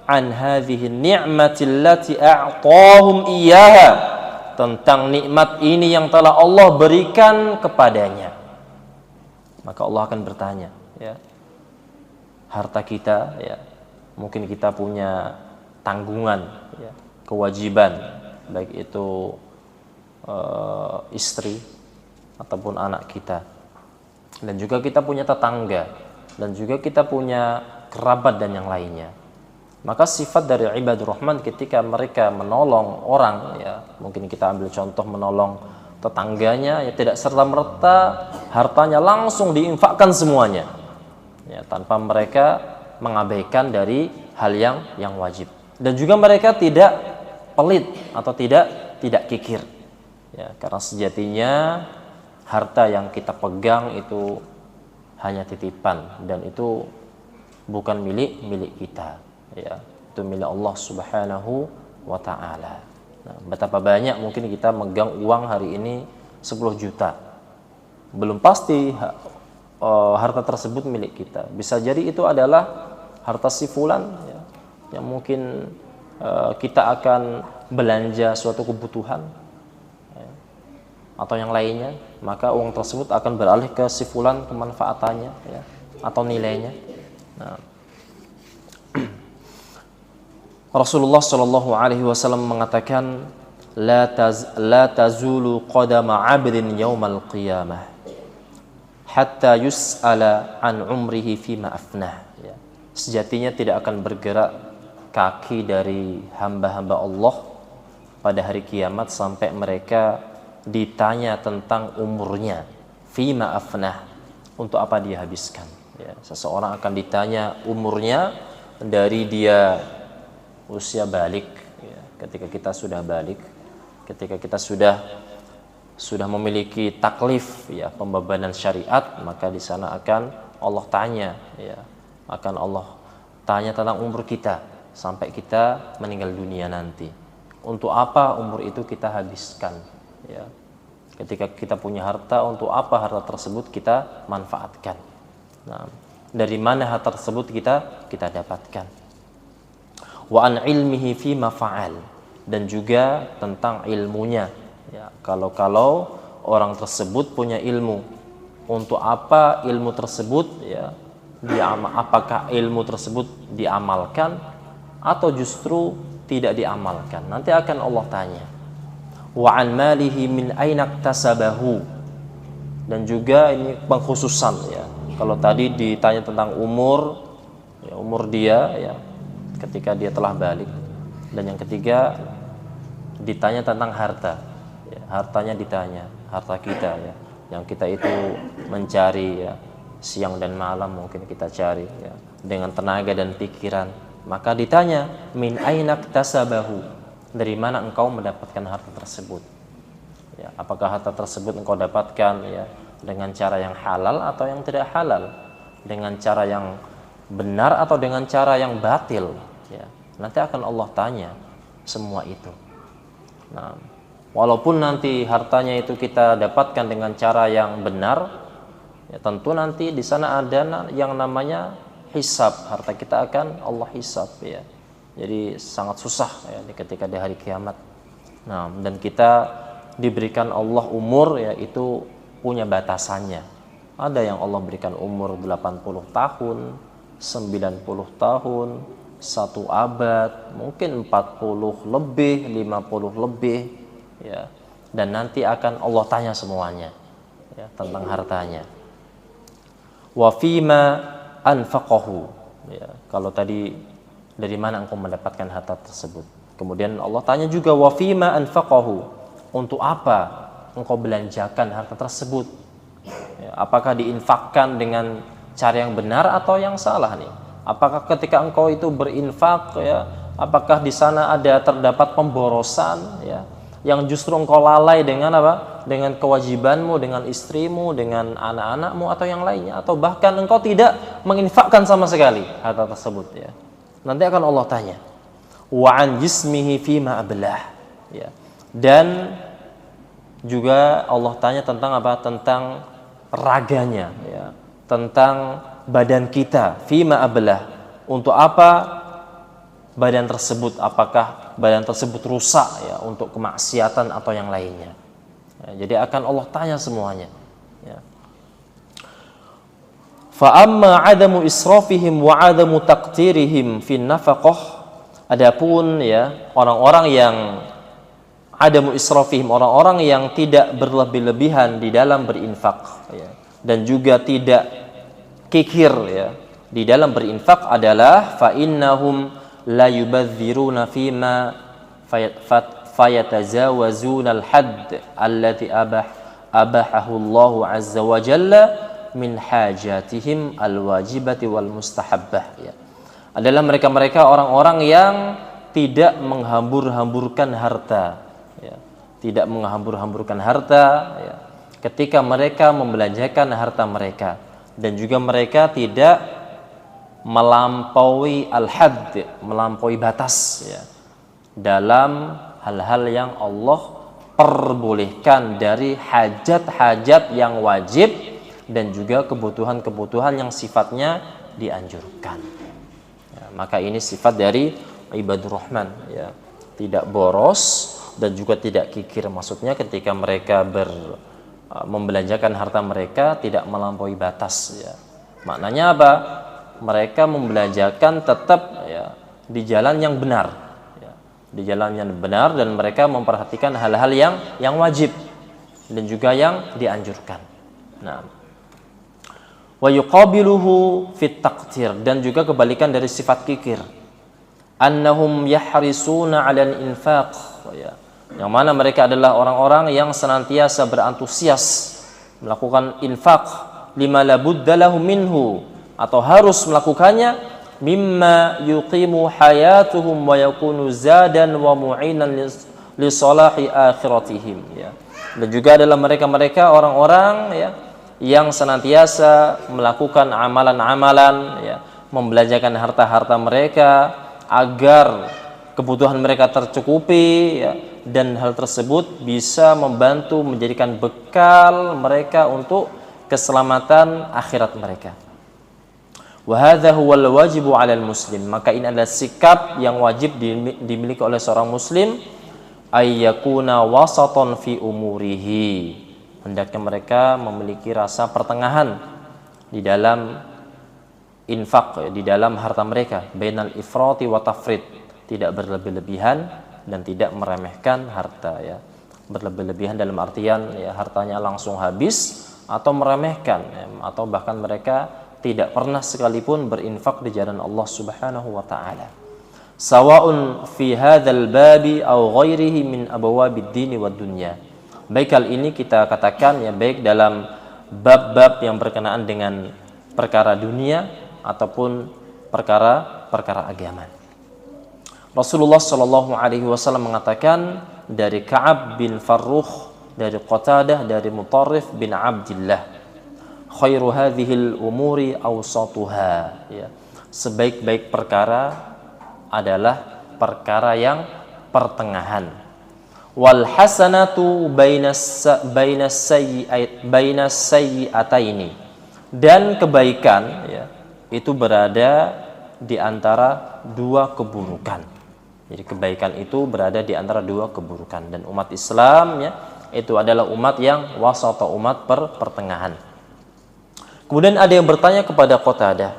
an hadhihi ni'mati allati a'tahum iyyaha, tentang nikmat ini yang telah Allah berikan kepadanya. Maka Allah akan bertanya, ya, harta kita, ya, mungkin kita punya tanggungan, ya, kewajiban, baik itu istri ataupun anak kita, dan juga kita punya tetangga, dan juga kita punya kerabat dan yang lainnya. Maka sifat dari ibadur rahman ketika mereka menolong orang, ya, mungkin kita ambil contoh menolong tetangganya, ya, tidak serta-merta hartanya langsung diinfakkan semuanya, ya, tanpa mereka mengabaikan dari hal yang wajib. Dan juga mereka tidak pelit atau tidak kikir, ya, karena sejatinya harta yang kita pegang itu hanya titipan dan itu bukan milik kita, ya, itu milik Allah subhanahu wa ta'ala. Nah, betapa banyak mungkin kita megang uang hari ini 10 juta, belum pasti harta tersebut milik kita. Bisa jadi itu adalah harta si fulan, ya, yang mungkin kita akan belanja suatu kebutuhan, ya, atau yang lainnya, maka uang tersebut akan beralih ke si fulan kemanfaatannya, ya, atau nilainya. Nah, Rasulullah Shallallahu Alaihi Wasallam mengatakan, la tazulu qadama 'abdin yaumal qiyamah hatta yus'ala an umrihi fima afnah. Ya. Sejatinya tidak akan bergerak kaki dari hamba-hamba Allah pada hari kiamat sampai mereka ditanya tentang umurnya, fima afnah, untuk apa dia habiskan. Ya. Seseorang akan ditanya umurnya dari dia usia balik, ya, ketika kita sudah balik, ketika kita sudah memiliki taklif, ya, pembebanan syariat, maka di sana akan Allah tanya, ya, akan Allah tanya tentang umur kita sampai kita meninggal dunia nanti. Untuk apa umur itu kita habiskan, ya. Ketika kita punya harta, untuk apa harta tersebut kita manfaatkan? Nah, dari mana harta tersebut kita dapatkan? Wa an ilmihi fima fa'al, dan juga tentang ilmunya, ya, kalau orang tersebut punya ilmu, untuk apa ilmu tersebut, ya, apakah ilmu tersebut diamalkan atau justru tidak diamalkan, nanti akan Allah tanya. Wa an malihi min aina iktasabahu, dan juga ini pengkhususan, ya, kalau tadi ditanya tentang umur, ya, umur dia, ya, ketika dia telah balik, dan yang ketiga ditanya tentang harta, ya, hartanya ditanya, harta kita, ya, yang kita itu mencari, ya, siang dan malam mungkin kita cari, ya, dengan tenaga dan pikiran, maka ditanya min aina iktasabahu, dari mana engkau mendapatkan harta tersebut, ya, apakah harta tersebut engkau dapatkan, ya, dengan cara yang halal atau yang tidak halal, dengan cara yang benar atau dengan cara yang batil, ya, nanti akan Allah tanya semua itu. Nah, walaupun nanti hartanya itu kita dapatkan dengan cara yang benar, ya, tentu nanti di sana ada yang namanya hisab, harta kita akan Allah hisab, ya. Jadi sangat susah, ya, ketika di hari kiamat. Nah, dan kita diberikan Allah umur, ya, itu punya batasannya. Ada yang Allah berikan umur 80 tahun, 90 tahun, 1 abad, mungkin 40 lebih, 50 lebih, ya. Dan nanti akan Allah tanya semuanya, ya, tentang hartanya. Wa fima anfaqahu, Ya, kalau tadi dari mana engkau mendapatkan harta tersebut? Kemudian Allah tanya juga wa fima anfaqahu, untuk apa engkau belanjakan harta tersebut? Ya, apakah diinfakkan dengan cara yang benar atau yang salah nih? Apakah ketika engkau itu berinfak, ya, apakah di sana ada terdapat pemborosan, ya, yang justru engkau lalai dengan apa? Dengan kewajibanmu, dengan istrimu, dengan anak-anakmu atau yang lainnya, atau bahkan engkau tidak menginfakkan sama sekali harta tersebut, ya. Nanti akan Allah tanya. Wa an jismihi fima ablah, ya. Dan juga Allah tanya tentang apa? Tentang raganya, ya. Tentang badan kita, fima ablah. Untuk apa badan tersebut? Apakah badan tersebut rusak, ya, untuk kemaksiatan atau yang lainnya? Ya, jadi akan Allah tanya semuanya, ya. Fa amma adamu israfihim wa adamu taqtirihim fin nafaqah, adapun, ya, orang-orang yang adamu israfihim, orang-orang yang tidak berlebih-lebihan di dalam berinfak, ya, dan juga tidak kikir, ya, di dalam berinfak adalah fa innahum la yubadziruna fima fayatazawazuna al-hadd allati abahahu Allah azza wa jalla min hajatihim al-wajibati wal mustahabbah, ya. Adalah mereka-mereka orang-orang yang tidak menghambur-hamburkan harta, ya. Tidak menghambur-hamburkan harta, ya, ketika mereka membelanjakan harta mereka, dan juga mereka tidak melampaui al-hadd, melampaui batas, ya, dalam hal-hal yang Allah perbolehkan dari hajat-hajat yang wajib dan juga kebutuhan-kebutuhan yang sifatnya dianjurkan, ya. Maka ini sifat dari ibadur rahman, ya, tidak boros dan juga tidak kikir. Maksudnya ketika mereka membelanjakan harta mereka tidak melampaui batas, ya. Maknanya apa? Mereka membelanjakan tetap, ya, di jalan yang benar, ya, di jalan yang benar, dan mereka memperhatikan hal-hal yang wajib dan juga yang dianjurkan. Nah, wa yuqabiluhu fit taqtir, dan juga kebalikan dari sifat kikir, annahum yahrisuna 'alal infaq, ya, yang mana mereka adalah orang-orang yang senantiasa berantusias melakukan infak, lima la budda lahum minhu, atau harus melakukannya, mimma yuqimu hayatuhum wa yakunu zadan wa mu'inan li salahi akhiratihim, ya. Dan juga adalah mereka-mereka orang-orang, ya, yang senantiasa melakukan amalan-amalan, ya, membelanjakan harta-harta mereka agar kebutuhan mereka tercukupi, ya, dan hal tersebut bisa membantu menjadikan bekal mereka untuk keselamatan akhirat mereka. Wa hadza huwal wajibu 'alal muslim, maka ini adalah sikap yang wajib dimiliki oleh seorang muslim, ayyakuna wasatan fi umurihi, hendaknya mereka memiliki rasa pertengahan di dalam infak, di dalam harta mereka, bainal ifrati wa tafrid, tidak berlebih-lebihan dan tidak meremehkan harta, ya. Berlebih-lebihan dalam artian, ya, hartanya langsung habis, atau meremehkan, ya, atau bahkan mereka tidak pernah sekalipun berinfak di jalan Allah Subhanahu wa taala. Sawa'un fi hadzal babi aw ghairihi min abwabid dini wad dunya. Baik hal ini kita katakan, ya, baik dalam bab-bab yang berkenaan dengan perkara dunia ataupun perkara agama. Rasulullah Shallallahu Alaihi Wasallam mengatakan dari Ka'ab bin Farrukh, dari Qatadah, dari Mutarrif bin Abdillah, khairu hadhil umuri awsatuha, ya, sebaik-baik perkara adalah perkara yang pertengahan. Wal hasanatu bainas sayyi'ataini, dan kebaikan, ya, itu berada di antara dua keburukan. Jadi kebaikan itu berada di antara dua keburukan, dan umat Islam, ya, itu adalah umat yang wasata, umat pertengahan. Kemudian ada yang bertanya kepada Qatadah,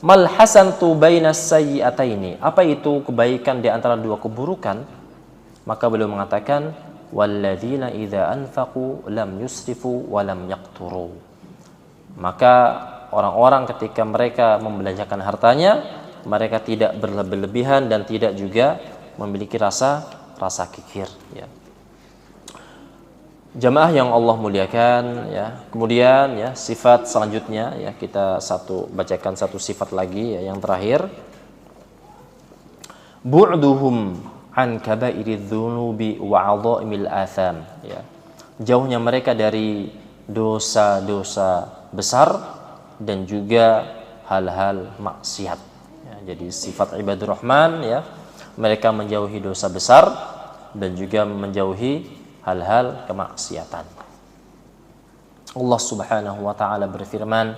mal hasanatu bainas sayyi'ataini, apa itu kebaikan di antara dua keburukan? Maka beliau mengatakan, walladzina idza anfaqu lam yusrifu wa lam yaqturu. Maka orang-orang ketika mereka membelanjakan hartanya, mereka tidak berlebihan dan tidak juga memiliki rasa kikir, ya. Jamaah yang Allah muliakan, ya. Kemudian ya sifat selanjutnya, ya, kita bacakan satu sifat lagi, ya, yang terakhir. Bu'duhum an kaba'iridz dzunubi wa 'adha'imil atham, ya. Jauhnya mereka dari dosa-dosa besar dan juga hal-hal maksiat, ya. Jadi sifat ibadur rahman, ya, mereka menjauhi dosa besar dan juga menjauhi hal-hal kemaksiatan. Allah Subhanahu wa taala berfirman,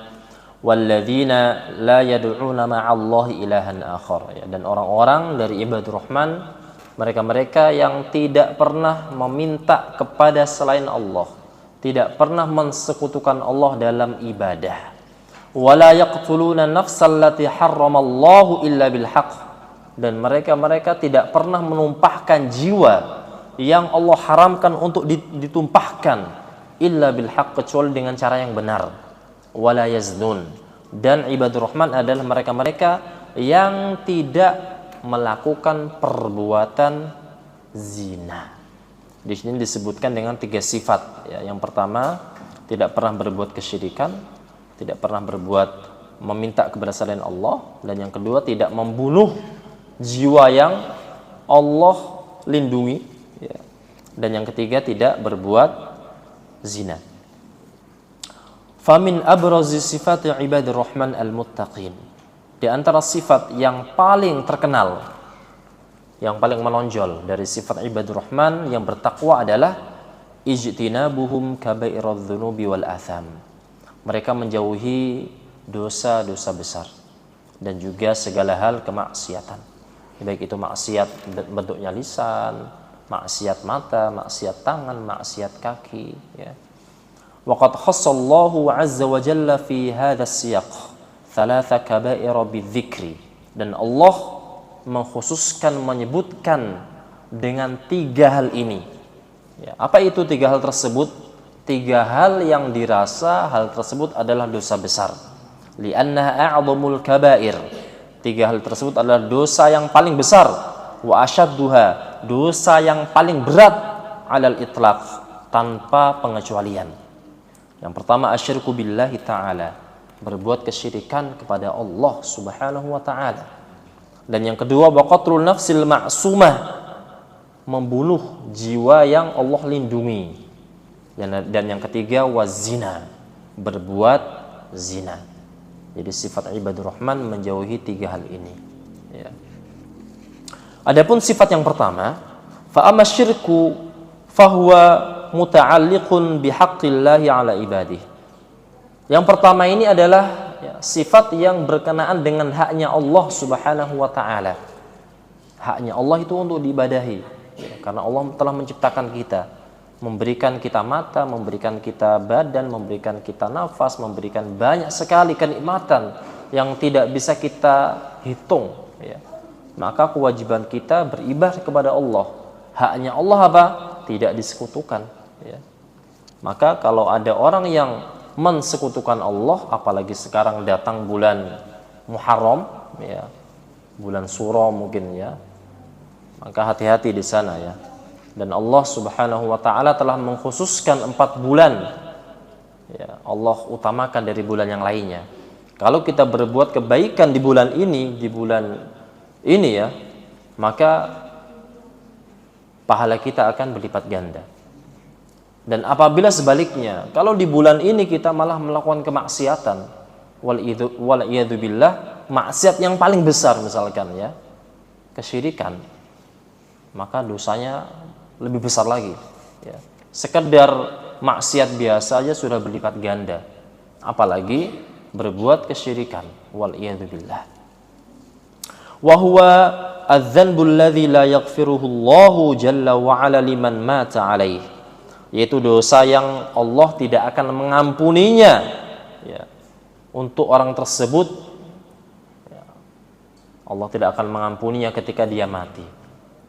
"Walladzina la yad'una ma'allahi ilahan akhar." Ya, dan orang-orang dari ibadur rahman, mereka-mereka yang tidak pernah meminta kepada selain Allah, tidak pernah mensekutukan Allah dalam ibadah. Wala yaqtuluna nafsal lati harramallahu illa bil haqq. Dan mereka tidak pernah menumpahkan jiwa yang Allah haramkan untuk ditumpahkan illa bil haqq, kecuali dengan cara yang benar. Wala yaznun. Dan ibadur rahman adalah mereka-mereka yang tidak melakukan perbuatan zina. Di sini disebutkan dengan 3 sifat, ya. Yang pertama, tidak pernah berbuat kesyirikan, tidak pernah berbuat meminta kepada selain Allah, dan yang kedua tidak membunuh jiwa yang Allah lindungi, ya. Dan yang ketiga tidak berbuat zina. Famin abrazi sifati ibadur rahman al-muttaqin. Di antara sifat yang paling terkenal, yang paling menonjol dari sifat ibadur rahman yang bertakwa adalah ijtinabuhum kabairadz dzunubi wal atham. Mereka menjauhi dosa-dosa besar dan juga segala hal kemaksiatan. Baik itu maksiat bentuknya lisan, maksiat mata, maksiat tangan, maksiat kaki, ya. Waqad khassallahu 'azza wa jalla fi hadzal siyaq thalatha kaba'ir bidzikri. Dan Allah mengkhususkan, menyebutkan dengan 3 hal ini, ya. Apa itu 3 hal tersebut? 3 hal yang dirasa hal tersebut adalah dosa besar. Li'annaha a'dhamul kaba'ir. 3 hal tersebut adalah dosa yang paling besar. Wa asyadduha, dosa yang paling berat, alal itlaq, tanpa pengecualian. Yang pertama, asyirku billahi ta'ala, berbuat kesyirikan kepada Allah Subhanahu wa ta'ala. Dan yang kedua, waqatrul nafsil ma'sumah, membunuh jiwa yang Allah lindungi. Dan yang ketiga, wazina, berbuat zina. Jadi sifat ibadur rahman menjauhi 3 hal ini, ya. Adapun sifat yang pertama, fa amma syirku fahuwa muta'alliqun bihaqqillahi ala ibadih. Yang pertama ini adalah, ya, sifat yang berkenaan dengan haknya Allah Subhanahu wa ta'ala. Haknya Allah itu untuk diibadahi, ya, karena Allah telah menciptakan kita, memberikan kita mata, memberikan kita badan, memberikan kita nafas, memberikan banyak sekali kenikmatan yang tidak bisa kita hitung, ya. Maka kewajiban kita beribadah kepada Allah. Haknya Allah apa? Tidak disekutukan, ya. Maka kalau ada orang yang mensekutukan Allah, apalagi sekarang datang bulan Muharram, ya, bulan Suro mungkin, ya, maka hati-hati di sana, ya. Dan Allah Subhanahu wa ta'ala telah mengkhususkan 4 bulan, ya, Allah utamakan dari bulan yang lainnya. Kalau kita berbuat kebaikan di bulan ini, ya, maka pahala kita akan berlipat ganda. Dan apabila sebaliknya, kalau di bulan ini kita malah melakukan kemaksiatan, wal iyadu billah, maksiat yang paling besar misalkan, ya, kesyirikan, maka dosanya lebih besar lagi, ya. Sekedar maksiat biasa aja sudah berlipat ganda, apalagi berbuat kesyirikan, wal iyadu billah. Wa huwa adz-dzanbul ladzi la yaghfiruhu Allahu jalla wa ala liman mata alaihi, yaitu dosa yang Allah tidak akan mengampuninya, ya, untuk orang tersebut, ya. Allah tidak akan mengampuninya ketika dia mati,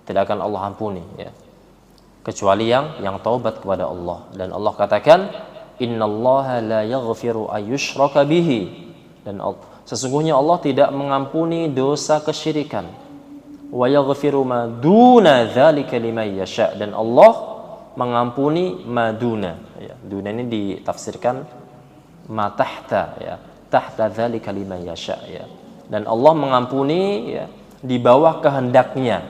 tidak akan Allah ampuni, ya, kecuali yang taubat kepada Allah. Dan Allah katakan, innallaha la yaghfiru ayyushraka bihi Dan sesungguhnya Allah tidak mengampuni dosa kesyirikan. Wa yaghfiru ma duna dzalika liman yasha, dan Allah mengampuni maduna, ya. Duna ini ditafsirkan ma tahta, ya. Tahta dzalika liman yasha, ya. Dan Allah mengampuni, ya, di bawah kehendaknya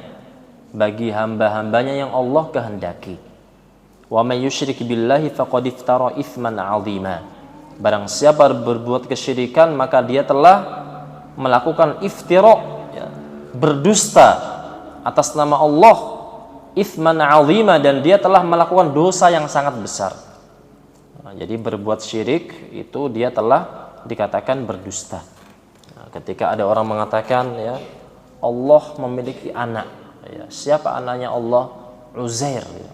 bagi hamba-hambanya yang Allah kehendaki. Wa may yusyrik billahi faqad iftara itsman 'azima. Barang siapa berbuat kesyirikan maka dia telah melakukan iftira, ya, berdusta atas nama Allah, itsman 'azima, dan dia telah melakukan dosa yang sangat besar. Nah, jadi berbuat syirik itu dia telah dikatakan berdusta. Nah, ketika ada orang mengatakan, ya, Allah memiliki anak, ya, siapa anaknya Allah? Uzair, ya.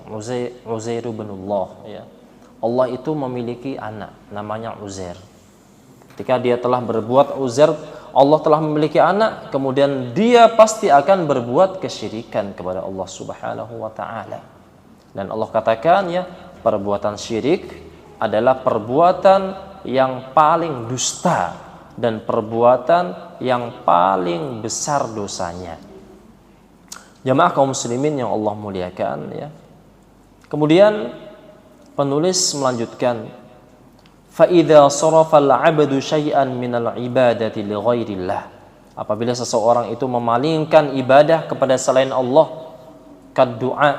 Uzair bin Allah, ya. Allah itu memiliki anak namanya Uzair. Ketika dia telah berbuat Uzair, Allah telah memiliki anak, kemudian dia pasti akan berbuat kesyirikan kepada Allah Subhanahu wa taala. Dan Allah katakan, ya, perbuatan syirik adalah perbuatan yang paling dusta dan perbuatan yang paling besar dosanya. Jamaah kaum muslimin yang Allah muliakan, ya. Kemudian penulis melanjutkan, fa idza sarafa al-'abdu syai'an minal ibadati li ghairillah. Apabila seseorang itu memalingkan ibadah kepada selain Allah, kad du'a,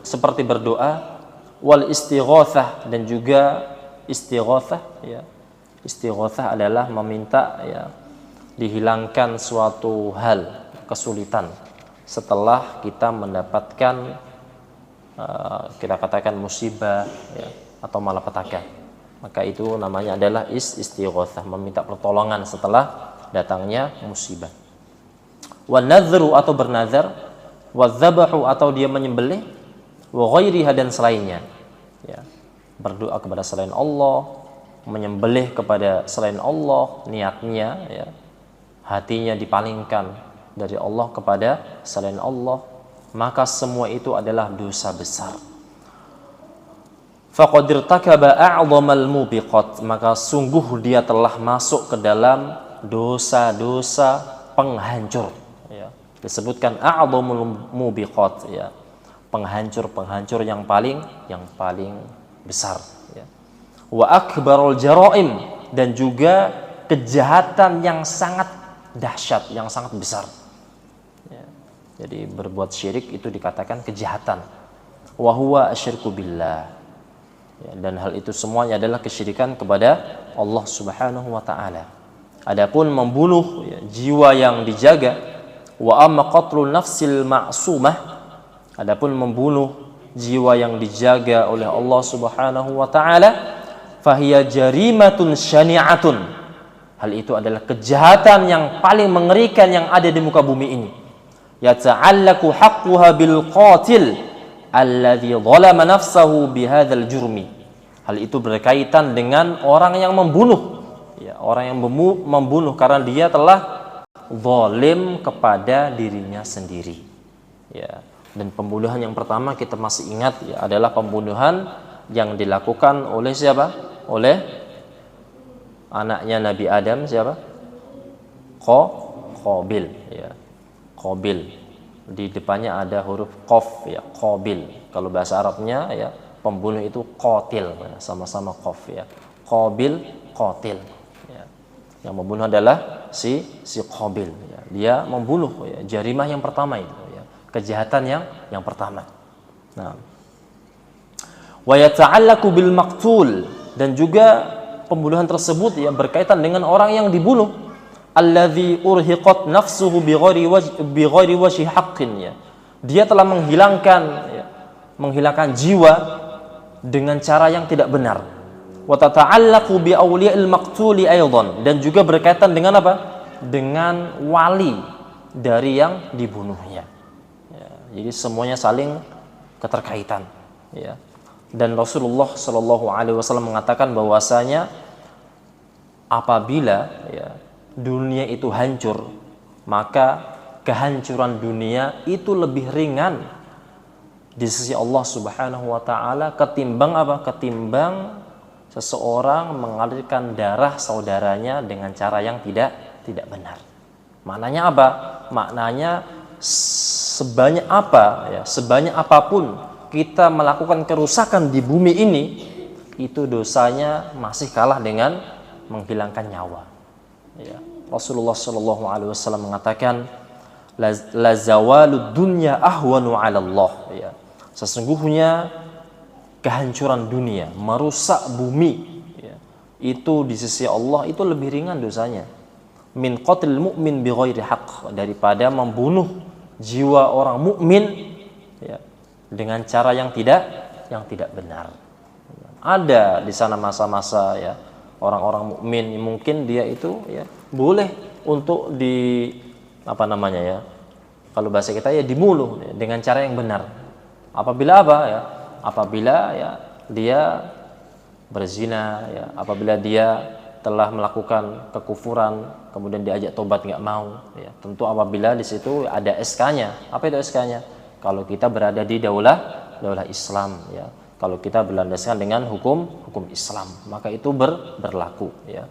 seperti berdoa, wal istighatsah, dan juga istighatsah, ya. Istighatsah adalah meminta, ya, dihilangkan suatu hal, kesulitan setelah kita mendapatkan kita katakan musibah, ya, atau malapetaka. Maka itu namanya adalah istighatsah, meminta pertolongan setelah datangnya musibah. Wa nadhru, atau bernazar, wa dzabahu, atau dia menyembelih, wa ghairiha, dan selainnya, ya. Berdoa kepada selain Allah, menyembelih kepada selain Allah, niatnya, ya, hatinya dipalingkan dari Allah kepada selain Allah, maka semua itu adalah dosa besar. Faqad irtakaba a'dhamal mubiqat, maka sungguh dia telah masuk ke dalam dosa-dosa penghancur, ya. Disebutkan a'dhamul mubiqat, ya, penghancur yang paling besar, ya. Wa akbarul jaraim, dan juga kejahatan yang sangat dahsyat, yang sangat besar. Jadi berbuat syirik itu dikatakan kejahatan. Wa huwa asyirku billah, ya, dan hal itu semuanya adalah kesyirikan kepada Allah Subhanahu wa taala. Adapun membunuh, ya, jiwa yang dijaga, wa amma qatlun nafsil ma'sumah, adapun membunuh jiwa yang dijaga oleh Allah Subhanahu wa taala, fahiya jarimatun syani'atun. Hal itu adalah kejahatan yang paling mengerikan yang ada di muka bumi ini. Yata'allaku haqquha bil qatil alladhi zalama nafsahu bihadzal jurmi. Hal itu berkaitan dengan orang yang membunuh, ya, orang yang membunuh karena dia telah zalim kepada dirinya sendiri, ya. Dan pembunuhan yang pertama kita masih ingat, ya, adalah pembunuhan yang dilakukan oleh siapa? Oleh anaknya Nabi Adam, siapa? Qabil, ya. Qabil, di depannya ada huruf qaf, ya, Qabil. Kalau bahasa Arabnya, ya, pembunuh itu qatil, ya, sama-sama qaf, ya. Qabil, qatil, ya. Yang membunuh adalah si Qabil, ya. Dia membunuh, ya, jarimah yang pertama itu, ya, kejahatan yang pertama. Nah, wa yata'allaku bil maqtul, dan juga pembunuhan tersebut, ya, berkaitan dengan orang yang dibunuh, alladzi urhiqat nafsuhu bighairi wajhi haqqin, ya. Dia telah menghilangkan jiwa dengan cara yang tidak benar. Wa tata'allaqu bi awliya'il maqtuli aidan, dan juga berkaitan dengan apa? Dengan wali dari yang dibunuhnya, ya. Jadi semuanya saling keterkaitan, ya. Dan Rasulullah Shallallahu alaihi wasallam mengatakan bahwasanya apabila, ya, dunia itu hancur, maka kehancuran dunia itu lebih ringan di sisi Allah Subhanahu wa taala ketimbang apa? Ketimbang seseorang mengalirkan darah saudaranya dengan cara yang tidak benar. Maknanya apa? Maknanya sebanyak apa ya, sebanyak apapun kita melakukan kerusakan di bumi ini, itu dosanya masih kalah dengan menghilangkan nyawa. Ya. Rasulullah Shallallahu Alaihi Wasallam mengatakan, la zawalud dunya ahwanu 'ala Allah. Ya. Sesungguhnya kehancuran dunia, merusak bumi, ya, itu di sisi Allah itu lebih ringan dosanya min qatlil mu'min bighairi haqq, daripada membunuh jiwa orang mukmin, ya, dengan cara yang tidak benar. Ada di sana masa-masa ya orang-orang mukmin mungkin dia itu ya boleh untuk di apa namanya ya, kalau bahasa kita ya dibunuh ya, dengan cara yang benar. Apabila apa ya? Apabila ya dia berzina, ya, apabila dia telah melakukan kekufuran, kemudian diajak tobat nggak mau, ya, tentu apabila di situ ada SK-nya. Apa itu SK-nya? Kalau kita berada di daulah Islam, ya, kalau kita berlandaskan dengan hukum Islam, maka itu berlaku, ya.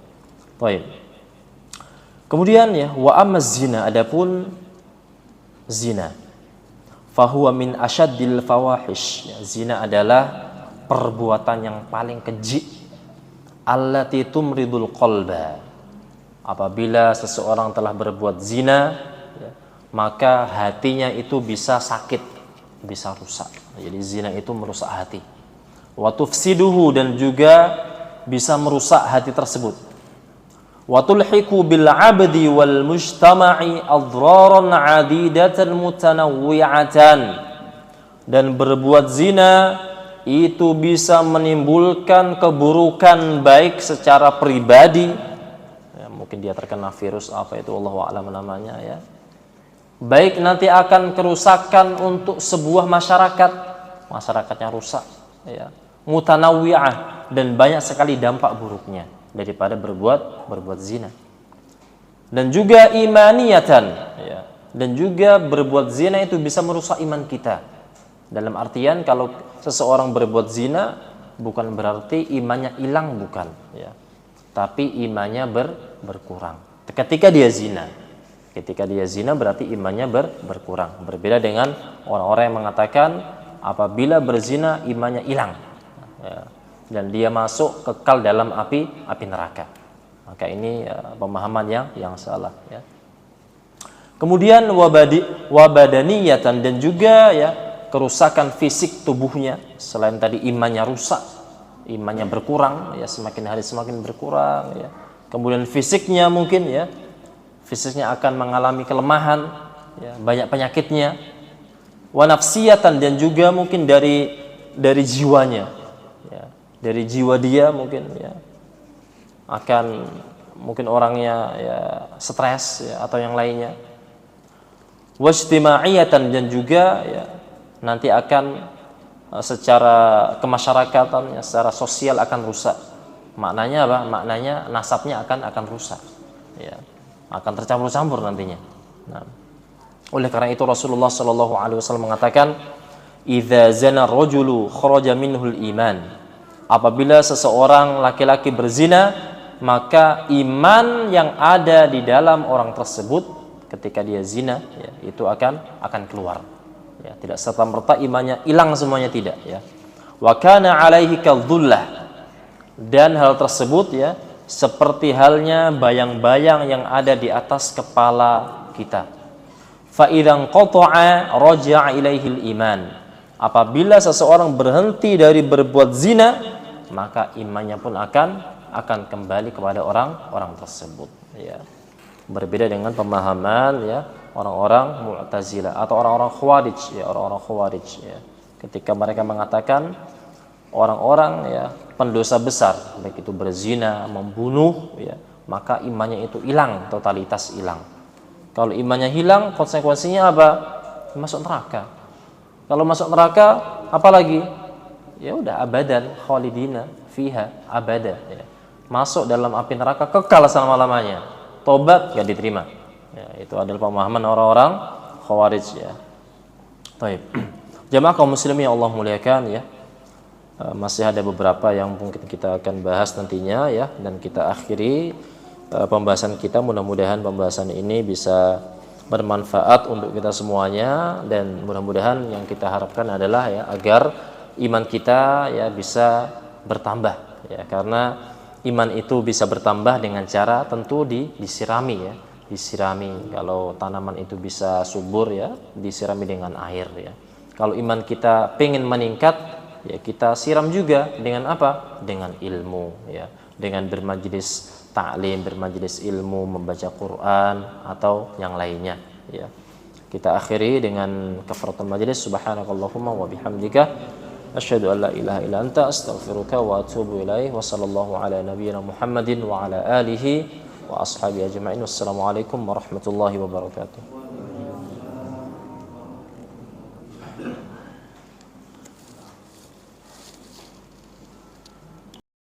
Baik. Kemudian ya, wa amaz zina, adapun zina, fahuwa min asyaddil fawahish. Zina adalah perbuatan yang paling keji. Allati tumridul qalba. Apabila seseorang telah berbuat zina, ya, maka hatinya itu bisa sakit, bisa rusak. Jadi zina itu merusak hati. Wa tufsiduhu, dan juga bisa merusak hati tersebut. Wa tulhiqu bil 'abdi wal mujtama'i adraran 'adidatan mutanawwi'atan, dan berbuat zina itu bisa menimbulkan keburukan baik secara pribadi, ya, mungkin dia terkena virus apa itu Allahu a'lam namanya ya, baik nanti akan kerusakan untuk sebuah masyarakatnya rusak, ya, mutanawwi'ah, dan banyak sekali dampak buruknya daripada berbuat zina. Dan juga imaniyatan, ya, dan juga berbuat zina itu bisa merusak iman kita. Dalam artian kalau seseorang berbuat zina bukan berarti imannya hilang, bukan, ya, tapi imannya berkurang ketika dia zina. Ketika dia zina berarti imannya berkurang. Berbeda dengan orang-orang yang mengatakan apabila berzina imannya hilang, ya, dan dia masuk kekal dalam api neraka. Maka ini pemahaman yang salah, ya. Kemudian wabadaniyatan, dan juga ya kerusakan fisik tubuhnya. Selain tadi imannya rusak, imannya berkurang, ya, semakin hari semakin berkurang, ya. Kemudian fisiknya mungkin ya, fisiknya akan mengalami kelemahan, ya, banyak penyakitnya. Wa nafsiyatan, dan juga mungkin dari jiwanya. Dari jiwa dia mungkin ya akan mungkin orangnya ya stres, ya, atau yang lainnya. Wajtima'iyatan, dan juga ya nanti akan secara kemasyarakatan, ya, secara sosial akan rusak. Maknanya apa? Maknanya nasabnya akan rusak, ya, akan tercampur-campur nantinya. Nah, oleh karena itu Rasulullah Shallallahu Alaihi Wasallam mengatakan, idza zana rajulu kharaja minhul iman. Apabila seseorang laki-laki berzina, maka iman yang ada di dalam orang tersebut ketika dia zina, ya, itu akan keluar. Ya, tidak serta-merta imannya hilang semuanya, tidak, ya. Wa kana 'alaihi kadzullah, dan hal tersebut ya seperti halnya bayang-bayang yang ada di atas kepala kita. Fa idzan qata'a raja'a ilaihil iman. Apabila seseorang berhenti dari berbuat zina, maka imannya pun akan kembali kepada orang tersebut, ya. Berbeda dengan pemahaman ya orang-orang Mu'tazilah atau orang-orang Khawarij, ya, orang-orang Khawarij, ya. Ketika mereka mengatakan orang-orang ya pendosa besar, baik itu berzina, membunuh, ya, maka imannya itu hilang, totalitas hilang. Kalau imannya hilang, konsekuensinya apa? Masuk neraka. Kalau masuk neraka, apalagi? Ya udah abadan khalidina fiha abada, ya. Masuk dalam api neraka kekal selama-lamanya. Tobat gak diterima. Ya, itu adalah pemahaman orang-orang Khawarij, ya. Baik. Jamaah kaum muslimin yang Allah muliakan, ya. masih ada beberapa yang mungkin kita akan bahas nantinya ya, dan kita akhiri pembahasan kita. Mudah-mudahan pembahasan ini bisa bermanfaat untuk kita semuanya, dan mudah-mudahan yang kita harapkan adalah ya agar iman kita ya bisa bertambah ya, karena iman itu bisa bertambah dengan cara tentu disirami ya, disirami. Kalau tanaman itu bisa subur ya, disirami dengan air ya. Kalau iman kita pengen meningkat ya, kita siram juga dengan apa? Dengan ilmu ya, dengan bermajlis ta'lim, bermajlis ilmu, membaca Quran atau yang lainnya ya. Kita akhiri dengan kafaratul majlis. Subhanakallahumma wa bihamdika asyhadu an la ilaha illa anta astaghfiruka wa atubu ilaih. Wa sallallahu ala nabiyyina Muhammadin wa ala alihi wa ashabihi ajma'in. Wassalamualaikum warahmatullahi wabarakatuh.